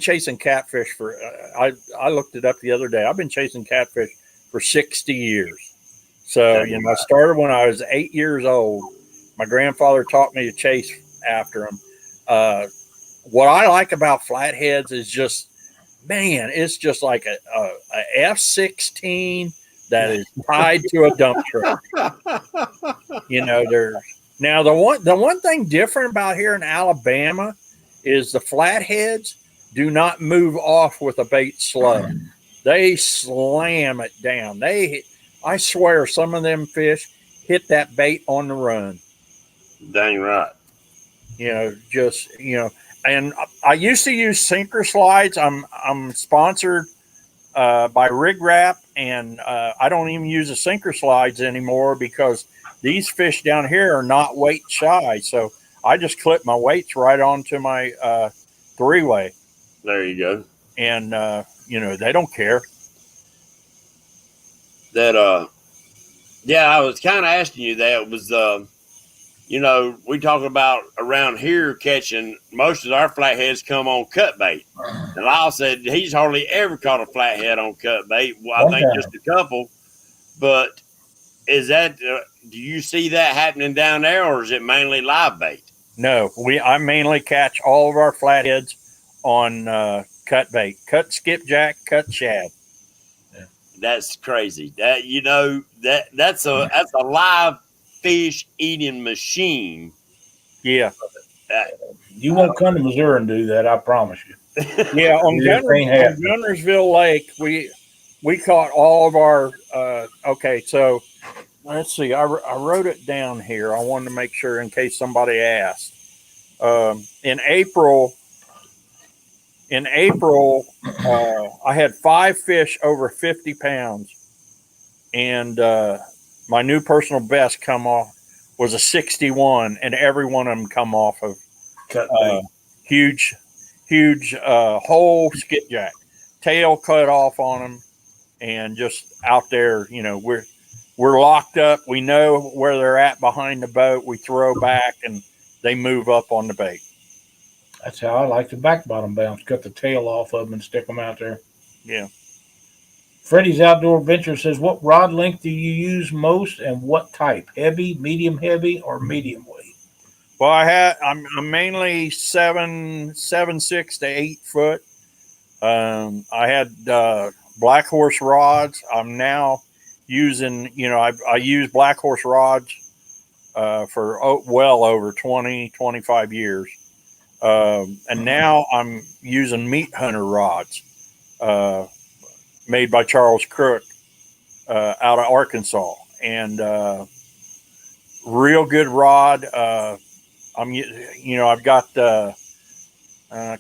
chasing catfish for, I looked it up the other day. I've been chasing catfish for 60 years. So, I started when I was 8 years old. My grandfather taught me to chase after them. What I like about flatheads is just man, it's just like a F-16 that is tied to a dump truck. You know, now the one thing different about here in Alabama is the flatheads do not move off with a bait slow. They slam it down. I swear, some of them fish hit that bait on the run. Dang right. You know, and I used to use sinker slides. I'm sponsored by Rig Wrap, and I don't even use the sinker slides anymore because these fish down here are not weight shy. So I just clip my weights right onto my 3-way. There you go. And you know, they don't care. That yeah, I was kind of asking you that. It was you know, we talk about around here catching, most of our flatheads come on cut bait. And Lyle said he's hardly ever caught a flathead on cut bait. Well, I think just a couple. But is that, do you see that happening down there, or is it mainly live bait? No, I mainly catch all of our flatheads on cut bait, cut skipjack, cut shad. That's crazy. That, you know, that's a live fish eating machine. Yeah. You won't come to Missouri and do that, I promise you. Yeah, on Gunnersville Lake, we caught all of our okay, so let's see, I wrote it down here. I wanted to make sure in case somebody asked. In April, I had 5 fish over 50 pounds, and my new personal best come off was a 61, and every one of them come off of huge whole skipjack, tail cut off on them, and just out there. You know, we're locked up. We know where they're at behind the boat. We throw back, and they move up on the bait. That's how I like the back bottom bounce. Cut the tail off of them and stick them out there. Yeah. Freddie's Outdoor Adventure says, what rod length do you use most and what type? Heavy, medium heavy, or medium weight? Well, I'm mainly 7.6 to 8 foot. I had Blackhorse rods. I'm now using, you know, I use Blackhorse rods for well over 20, 25 years. And now I'm using Meat Hunter rods. Made by Charles Crook out of Arkansas, and real good rod. I've got I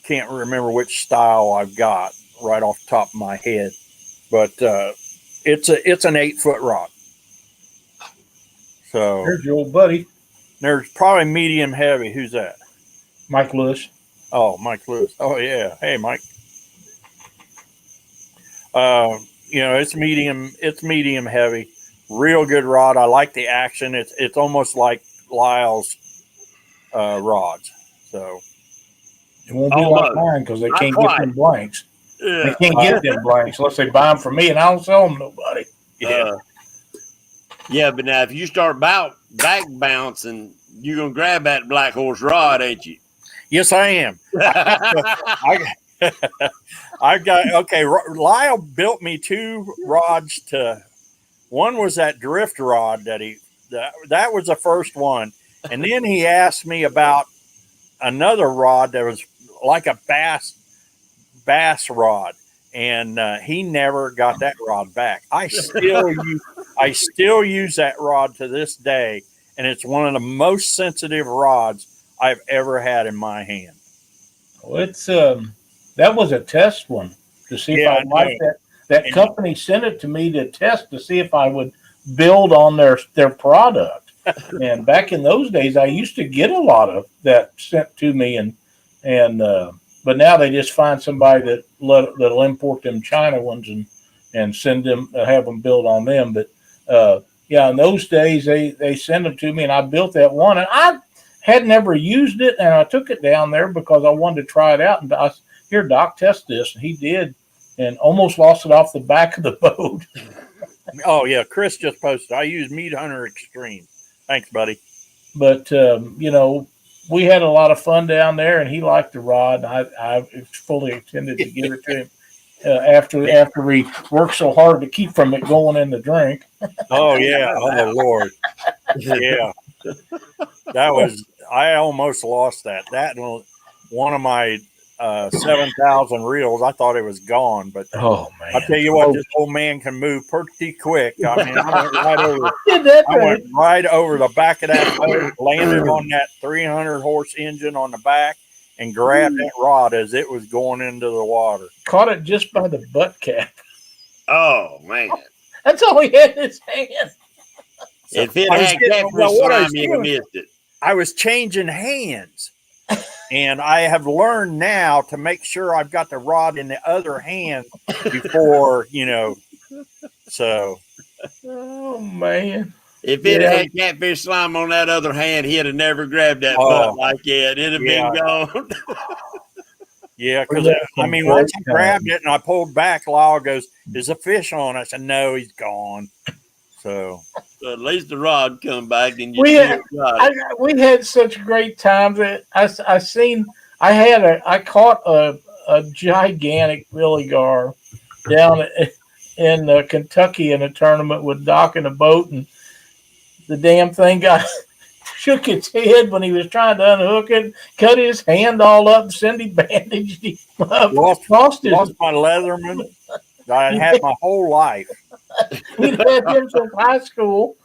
can't remember which style I've got right off the top of my head, but it's an 8-foot rod. So there's your old buddy. There's probably medium heavy. Who's that? Mike Lewis. Oh, Mike Lewis. Oh yeah. Hey, Mike. You know, it's medium heavy, real good rod. I like the action. It's almost like Lyle's rods. So it won't be like mine because they can't get them blanks. Yeah. They can't get them blanks unless they buy them from me, and I don't sell them to nobody. Yeah. Yeah, but now if you start back bouncing, you're gonna grab that Blackhorse rod, ain't you? Yes, I am. I've got, okay, Lyle built me 2 rods one was that drift rod that was the first one. And then he asked me about another rod that was like a bass rod. And he never got that rod back. I still use that rod to this day. And it's one of the most sensitive rods I've ever had in my hand. Well, it's, that was a test one to see if I liked that. That company sent it to me to test to see if I would build on their product. And back in those days, I used to get a lot of that sent to me, and but now they just find somebody that'll import them China ones and send them, have them build on them. But yeah, in those days they sent them to me, and I built that one, and I had never used it, and I took it down there because I wanted to try it out, and I here, Doc, test this. And he did, and almost lost it off the back of the boat. Oh, yeah. Chris just posted, I use Meat Hunter Extreme. Thanks, buddy. But, you know, we had a lot of fun down there, and he liked the rod. And I fully intended to give it to him. after we worked so hard to keep from it going in the drink. Oh yeah. Oh Lord. Yeah. That was. I almost lost that. That and one of my 7,000 reels. I thought it was gone, but Oh man! I tell you what, this old man can move pretty quick. I mean, I Did went right over the back of that boat, landed on that 300 horse engine on the back, and grabbed that rod as it was going into the water. Caught it just by the butt cap. Oh man! That's all he had in his hand. If it I was had getting- catfish well, what I was slime, you'd have doing- missed it. I was changing hands, and I have learned now to make sure I've got the rod in the other hand before, so. Oh man! If it had catfish slime on that other hand, he'd have never grabbed that butt like that. It'd have been gone. Yeah, because once I grabbed it and I pulled back, Lyle goes, "There's a fish on." I said, "No, he's gone." So at least the rod come back and we had such great times. I caught a gigantic billy gar down in Kentucky in a tournament with Doc in a boat, and the damn thing shook its head when he was trying to unhook it, cut his hand all up. Cindy bandaged him up. Lost my Leatherman that I had my whole life. We'd had him since high school.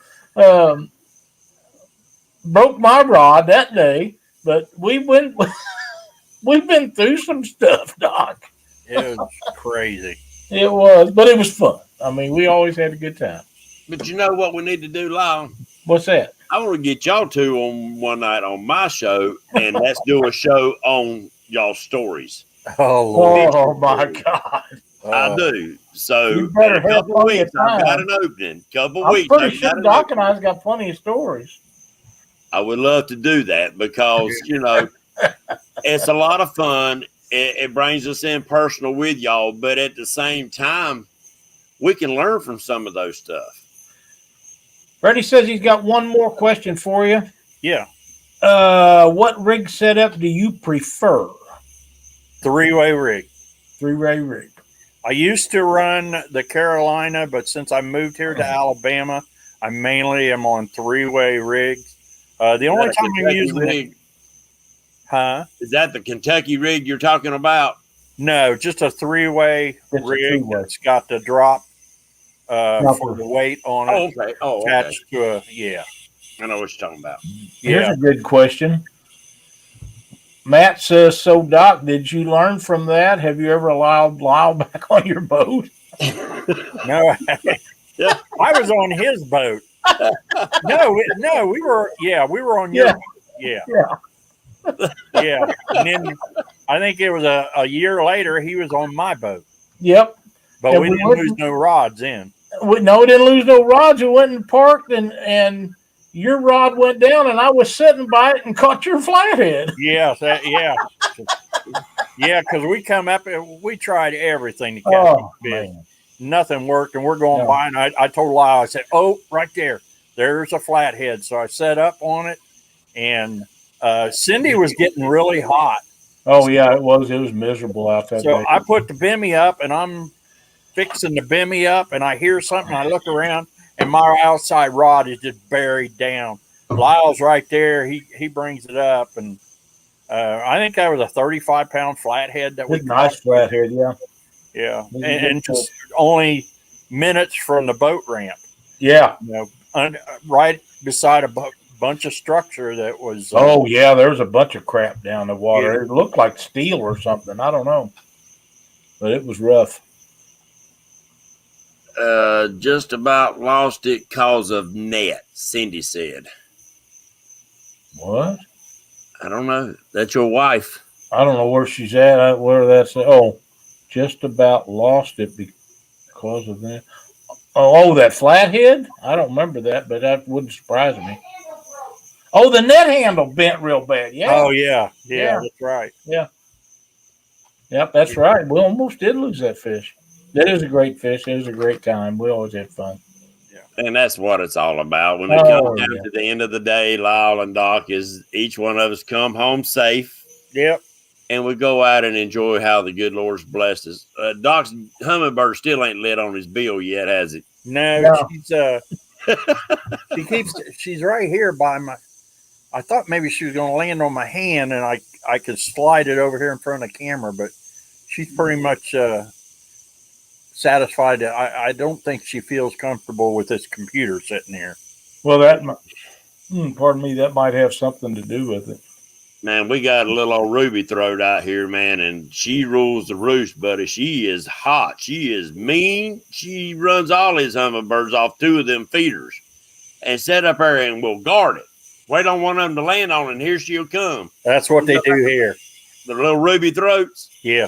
Broke my rod that day, but we've been through some stuff, Doc. It was crazy. It was, but it was fun. I mean, we always had a good time. But you know what we need to do, Lyle? What's that? I want to get y'all two on one night on my show, and let's do a show on y'all's stories. Oh, Lord. Oh my God! I do. So You better in a have couple plenty weeks, of I've got time. an opening. Couple I'm weeks, pretty I've sure got an Doc and opening. I's got plenty of stories. I would love to do that because it's a lot of fun. It brings us in personal with y'all, but at the same time, we can learn from some of those stuff. Freddie says he's got one more question for you. Yeah. What rig setup do you prefer? 3-way rig. 3-way rig. I used to run the Carolina, but since I moved here to Alabama, I mainly am on 3-way rigs. The only time I'm using rig. Huh? Is that the Kentucky rig you're talking about? No, just a 3-way It's a rig 3-way. that's got the drop for the weight on it. Oh, okay. Oh, okay. Attached to I know what you're talking about. Here's a good question. Matt says, so Doc, did you learn from that? Have you ever allowed Lyle back on your boat? No, I was on his boat. No, we were on your boat. Yeah. And then I think it was a year later he was on my boat. Yep. But And we we didn't went- lose no rods in. We didn't lose no rods. We went and parked, and your rod went down, and I was sitting by it and caught your flathead. Yeah, because we come up and we tried everything to catch these fish. Man. Nothing worked, and we're going No. by, and I told Lyle, I said, "Oh, right there's a flathead." So I set up on it, and Cindy was getting really hot. Oh yeah, it was miserable out that So day. I put the bimmy up, and I'm fixing the bimmy up, and I hear something. I look around, and my outside rod is just buried down. Lyle's right there. He brings it up, and I think that was a 35-pound flathead that we Good, nice flathead, yeah. Yeah, and just only minutes from the boat ramp. Yeah. Right beside a bunch of structure that was. Oh yeah, there was a bunch of crap down the water. Yeah. It looked like steel or something. I don't know, but it was rough. Just about lost it cause of net, Cindy said. What? I don't know. That's your wife. I don't know where she's at. Where that's. Oh, just about lost it because of that. Oh, that flathead? I don't remember that, but that wouldn't surprise me. Oh, the net handle bent real bad. Yeah. Oh yeah, Yeah. that's right. Yep, that's right. We almost did lose that fish. That is a great fish. It was a great time. We always had fun. And that's what it's all about. When it Oh, comes down to the end of the day, Lyle and Doc, is each one of us come home safe. Yep. and we go out and enjoy how the good Lord's blessed us. Doc's Hummingbird still ain't lit on his bill yet, has it? No. She's right here by my. I thought maybe she was going to land on my hand, and I could slide it over here in front of the camera, but she's pretty much satisfied. That I don't think she feels comfortable with this computer sitting here. Well, pardon me, that might have something to do with it. Man, we got a little old ruby throat out here, man, and she rules the roost, buddy. She is hot. She is mean. She runs all his hummingbirds off 2 of them feeders and set up there and will guard it. Wait on one of them to land on it, and here she'll come. That's what they do here. The little ruby throats. Yeah.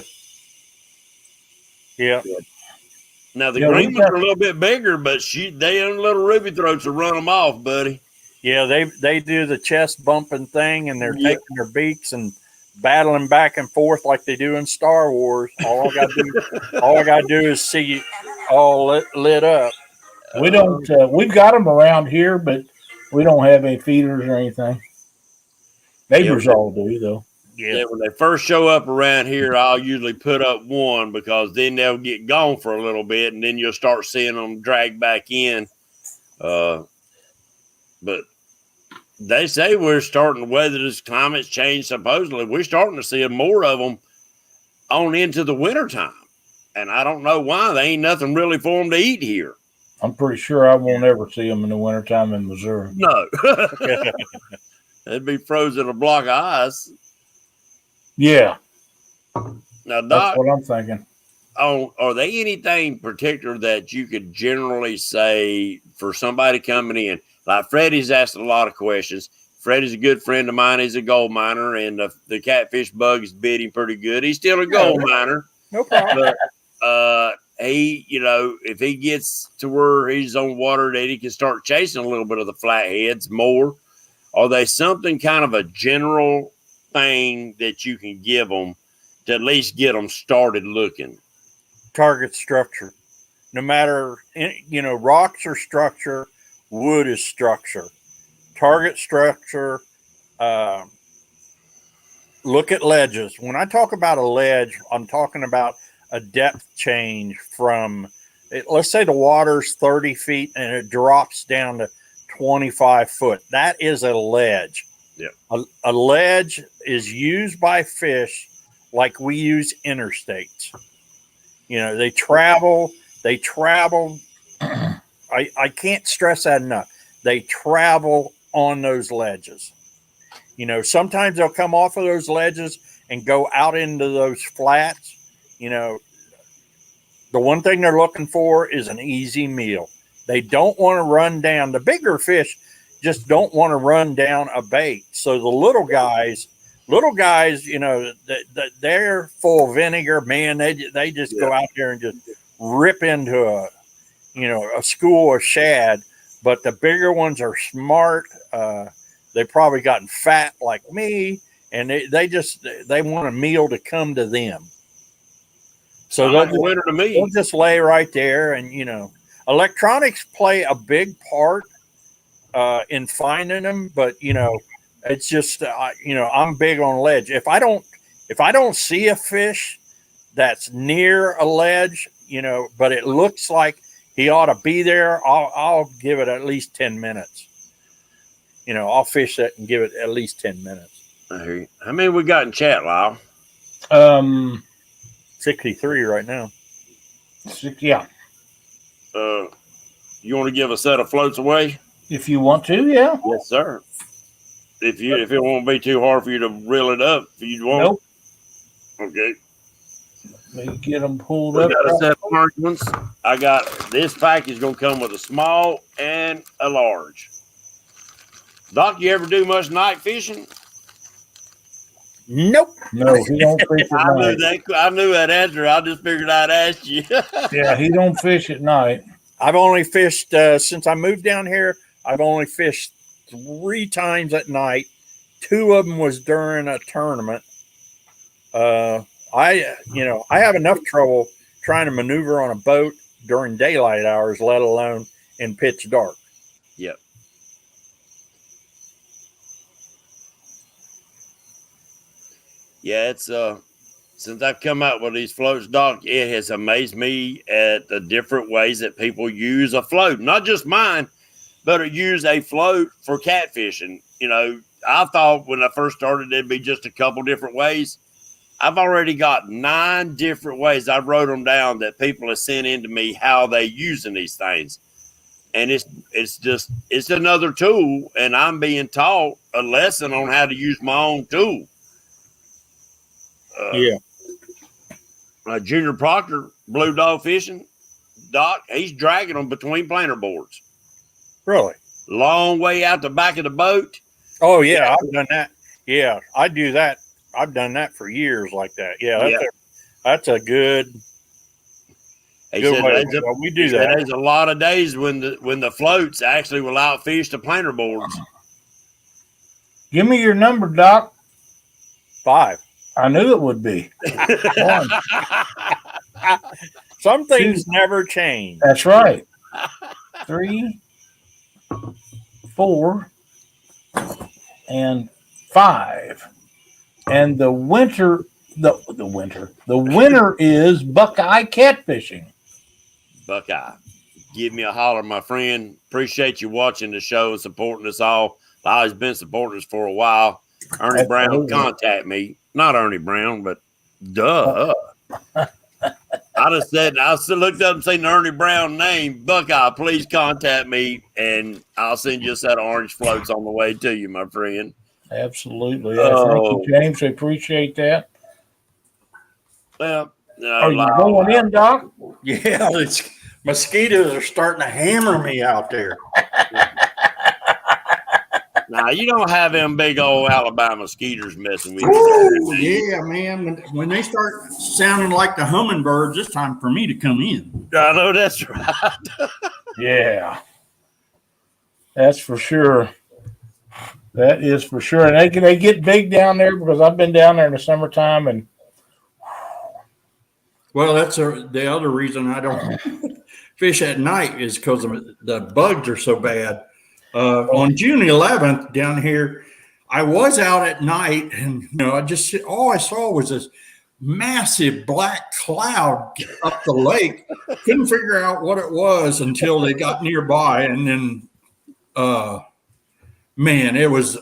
Now, the green ones are a little bit bigger, but they little ruby throats will run them off, buddy. Yeah, they do the chest bumping thing, and they're taking their beaks and battling back and forth like they do in Star Wars. All I gotta do is see you all lit up. We don't. We've got them around here, but we don't have any feeders or anything. Neighbors all do, though. Yeah, when they first show up around here, I'll usually put up one because then they'll get gone for a little bit, and then you'll start seeing them drag back in. But they say we're starting to weather this climate change. Supposedly, we're starting to see more of them on into the wintertime. And I don't know why. There ain't nothing really for them to eat here. I'm pretty sure I won't ever see them in the wintertime in Missouri. No. They'd be frozen a block of ice. Yeah. Now, Doc, that's what I'm thinking. Are there anything particular that you could generally say for somebody coming in? Like Freddie's asked a lot of questions. Freddie's a good friend of mine. He's a gold miner, and the catfish bug is bit him pretty good. He's still a gold miner. No problem. But he, if he gets to where he's on water that he can start chasing a little bit of the flatheads more, are they something kind of a general thing that you can give them to at least get them started looking? Target structure. No matter, rocks are structure, wood is structure. Target structure. Look at ledges. When I talk about a ledge, I'm talking about a depth change from, let's say the water's 30 feet and it drops down to 25 foot. That is a ledge. Yeah. A ledge is used by fish like we use interstates. They travel. I can't stress that enough. They travel on those ledges. Sometimes they'll come off of those ledges and go out into those flats. The one thing they're looking for is an easy meal. They don't want to run down. The bigger fish just don't want to run down a bait. So the little guys, they're full of vinegar, man. They just go out there and just rip into a school of shad. But the bigger ones are smart. They've probably gotten fat like me, and they want a meal to come to them. So they'll just lay right there, and electronics play a big part in finding them. But it's just I'm big on ledge. If I don't see a fish that's near a ledge, but it looks like he ought to be there, I'll give it at least 10 minutes. I'll fish that and give it at least 10 minutes. I hear you. How many we got in chat, Lyle? 63 right now. Yeah. You want to give a set of floats away? If you want to, yeah. Yes, sir. If it won't be too hard for you to reel it up, if you want. Nope. Okay. Let me get them pulled We up. got a set of large ones. I got this package going to come with a small and a large. Doc, you ever do much night fishing? Nope. No, he don't fish at night. I knew that answer. I just figured I'd ask you. Yeah, he don't fish at night. I've only fished since I moved down here. I've only fished 3 times at night. 2 of them was during a tournament. I have enough trouble trying to maneuver on a boat during daylight hours, let alone in pitch dark. Yep. Yeah, it's since I've come out with these floats, Doc, it has amazed me at the different ways that people use a float. Not just mine, but use a float for catfishing. You know, I thought when I first started it'd be just a couple different ways. I've already got 9 different ways. I wrote them down that people have sent in to me how they using these things. And it's another tool, and I'm being taught a lesson on how to use my own tool. Yeah. Junior Proctor, blue dog fishing, Doc, he's dragging them between planer boards. Really? Long way out the back of the boat. Oh, yeah, I've done that. Yeah, I do that. I've done that for years like that. Yeah, that's a good He good said, way. Well, we do he said that. there's a lot of days when the floats actually will outfish the planer boards. Give me your number, Doc. 5. I knew it would be. 1. Some things never change. That's right. 3, 4, and 5. And the winner is Buckeye catfishing. Buckeye, give me a holler, my friend. Appreciate you watching the show and supporting us all. Lyle's been supporting us for a while. Ernie Brown, contact me. Not Ernie Brown, but duh. I still looked up and seen the Ernie Brown name. Buckeye, please contact me, and I'll send you a set of orange floats on the way to you, my friend. Absolutely. Yeah, thank you, James. I appreciate that. Well, are you going in, Doc? Yeah, mosquitoes are starting to hammer me out there. Now, you don't have them big old Alabama skeeters messing with you. Ooh, yeah, man. When they start sounding like the hummingbirds, it's time for me to come in. I know that's right. Yeah. That's for sure. That is for sure. And they get big down there because I've been down there in the summertime. And well, that's the other reason I don't fish at night is because the bugs are so bad. On June 11th down here, I was out at night, and all I saw was this massive black cloud up the lake. Couldn't figure out what it was until they got nearby, and then, man, it was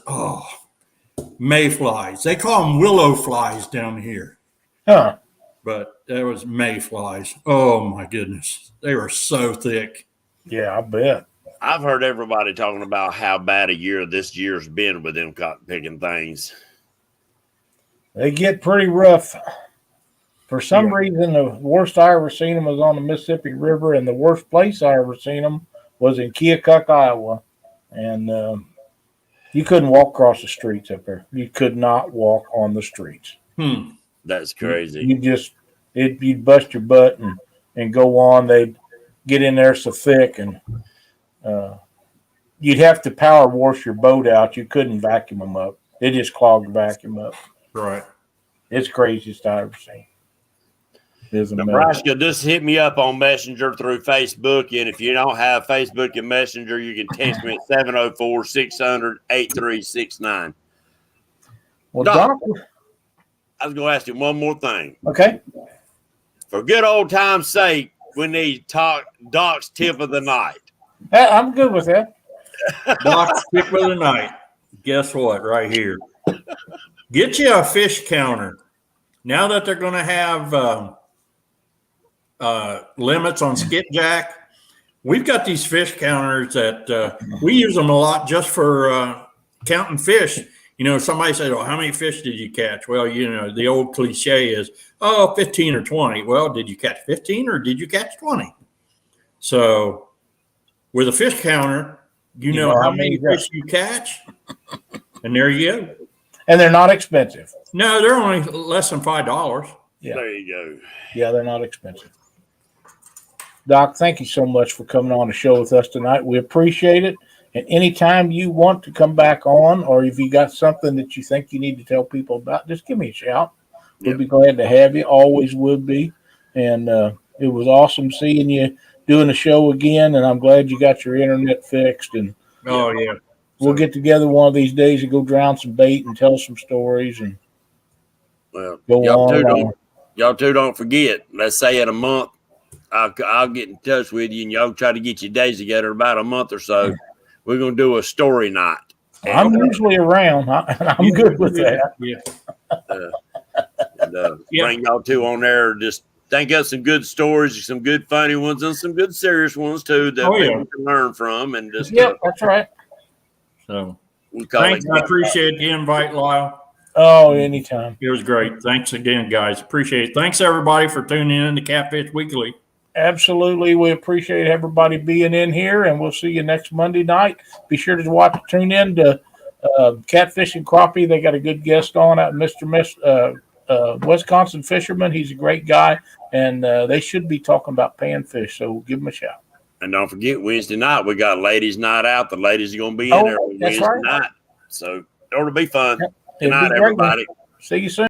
mayflies. They call them willow flies down here, but there was mayflies. Oh my goodness, they were so thick. Yeah, I bet. I've heard everybody talking about how bad a year this year's been with them cotton picking things. They get pretty rough. For some reason, the worst I ever seen them was on the Mississippi River, and the worst place I ever seen them was in Keokuk, Iowa. And you couldn't walk across the streets up there. You could not walk on the streets. That's crazy. You'd bust your butt and go on. They'd get in there so thick, and you'd have to power wash your boat out. You couldn't vacuum them up. They just clogged the vacuum up. Right. It's craziest I ever seen. Nebraska, just hit me up on Messenger through Facebook. And if you don't have Facebook and Messenger, you can text me at 704-600-8369. Well, Doc, I was going to ask you one more thing. Okay. For good old time's sake, we need Doc's tip of the night. I'm good with that. Doc's tip of the night. Guess what? Right here. Get you a fish counter. Now that they're going to have limits on skipjack, we've got these fish counters that we use them a lot just for counting fish. Somebody said, "Oh, how many fish did you catch?" Well, the old cliche is, 15 or 20. Well, did you catch 15 or did you catch 20? So with a fish counter, you know how many fish you catch, and there you go. And they're not expensive. No, they're only less than $5. Yeah. There you go. Yeah, they're not expensive. Doc, thank you so much for coming on the show with us tonight. We appreciate it. And anytime you want to come back on, or if you got something that you think you need to tell people about, just give me a shout. We'd be glad to have you. Always would be. And it was awesome seeing you doing the show again. And I'm glad you got your internet fixed. And we'll get together one of these days and go drown some bait and tell some stories. And Well, Go on. y'all two don't forget. Let's say in a month, I'll get in touch with you, and y'all try to get your days together. About a month or so, we're gonna do a story night. I'm usually around. I'm good with that. Yeah. Bring y'all two on there. Just think of some good stories, some good funny ones, and some good serious ones too that people can learn from. And just that's right. So thanks. I appreciate the invite, Lyle. Oh, anytime. It was great. Thanks again, guys. Appreciate it. Thanks everybody for tuning in to Catfish Weekly. Absolutely. We appreciate everybody being in here, and we'll see you next Monday night. Be sure to tune in to Catfish and Crappie. They got a good guest on out, Mr. Wisconsin fisherman. He's a great guy, and they should be talking about panfish, so give them a shout. And don't forget, Wednesday night, we got ladies' night out. The ladies are going to be in there Wednesday night. So it'll be fun. Good night, everybody. See you soon.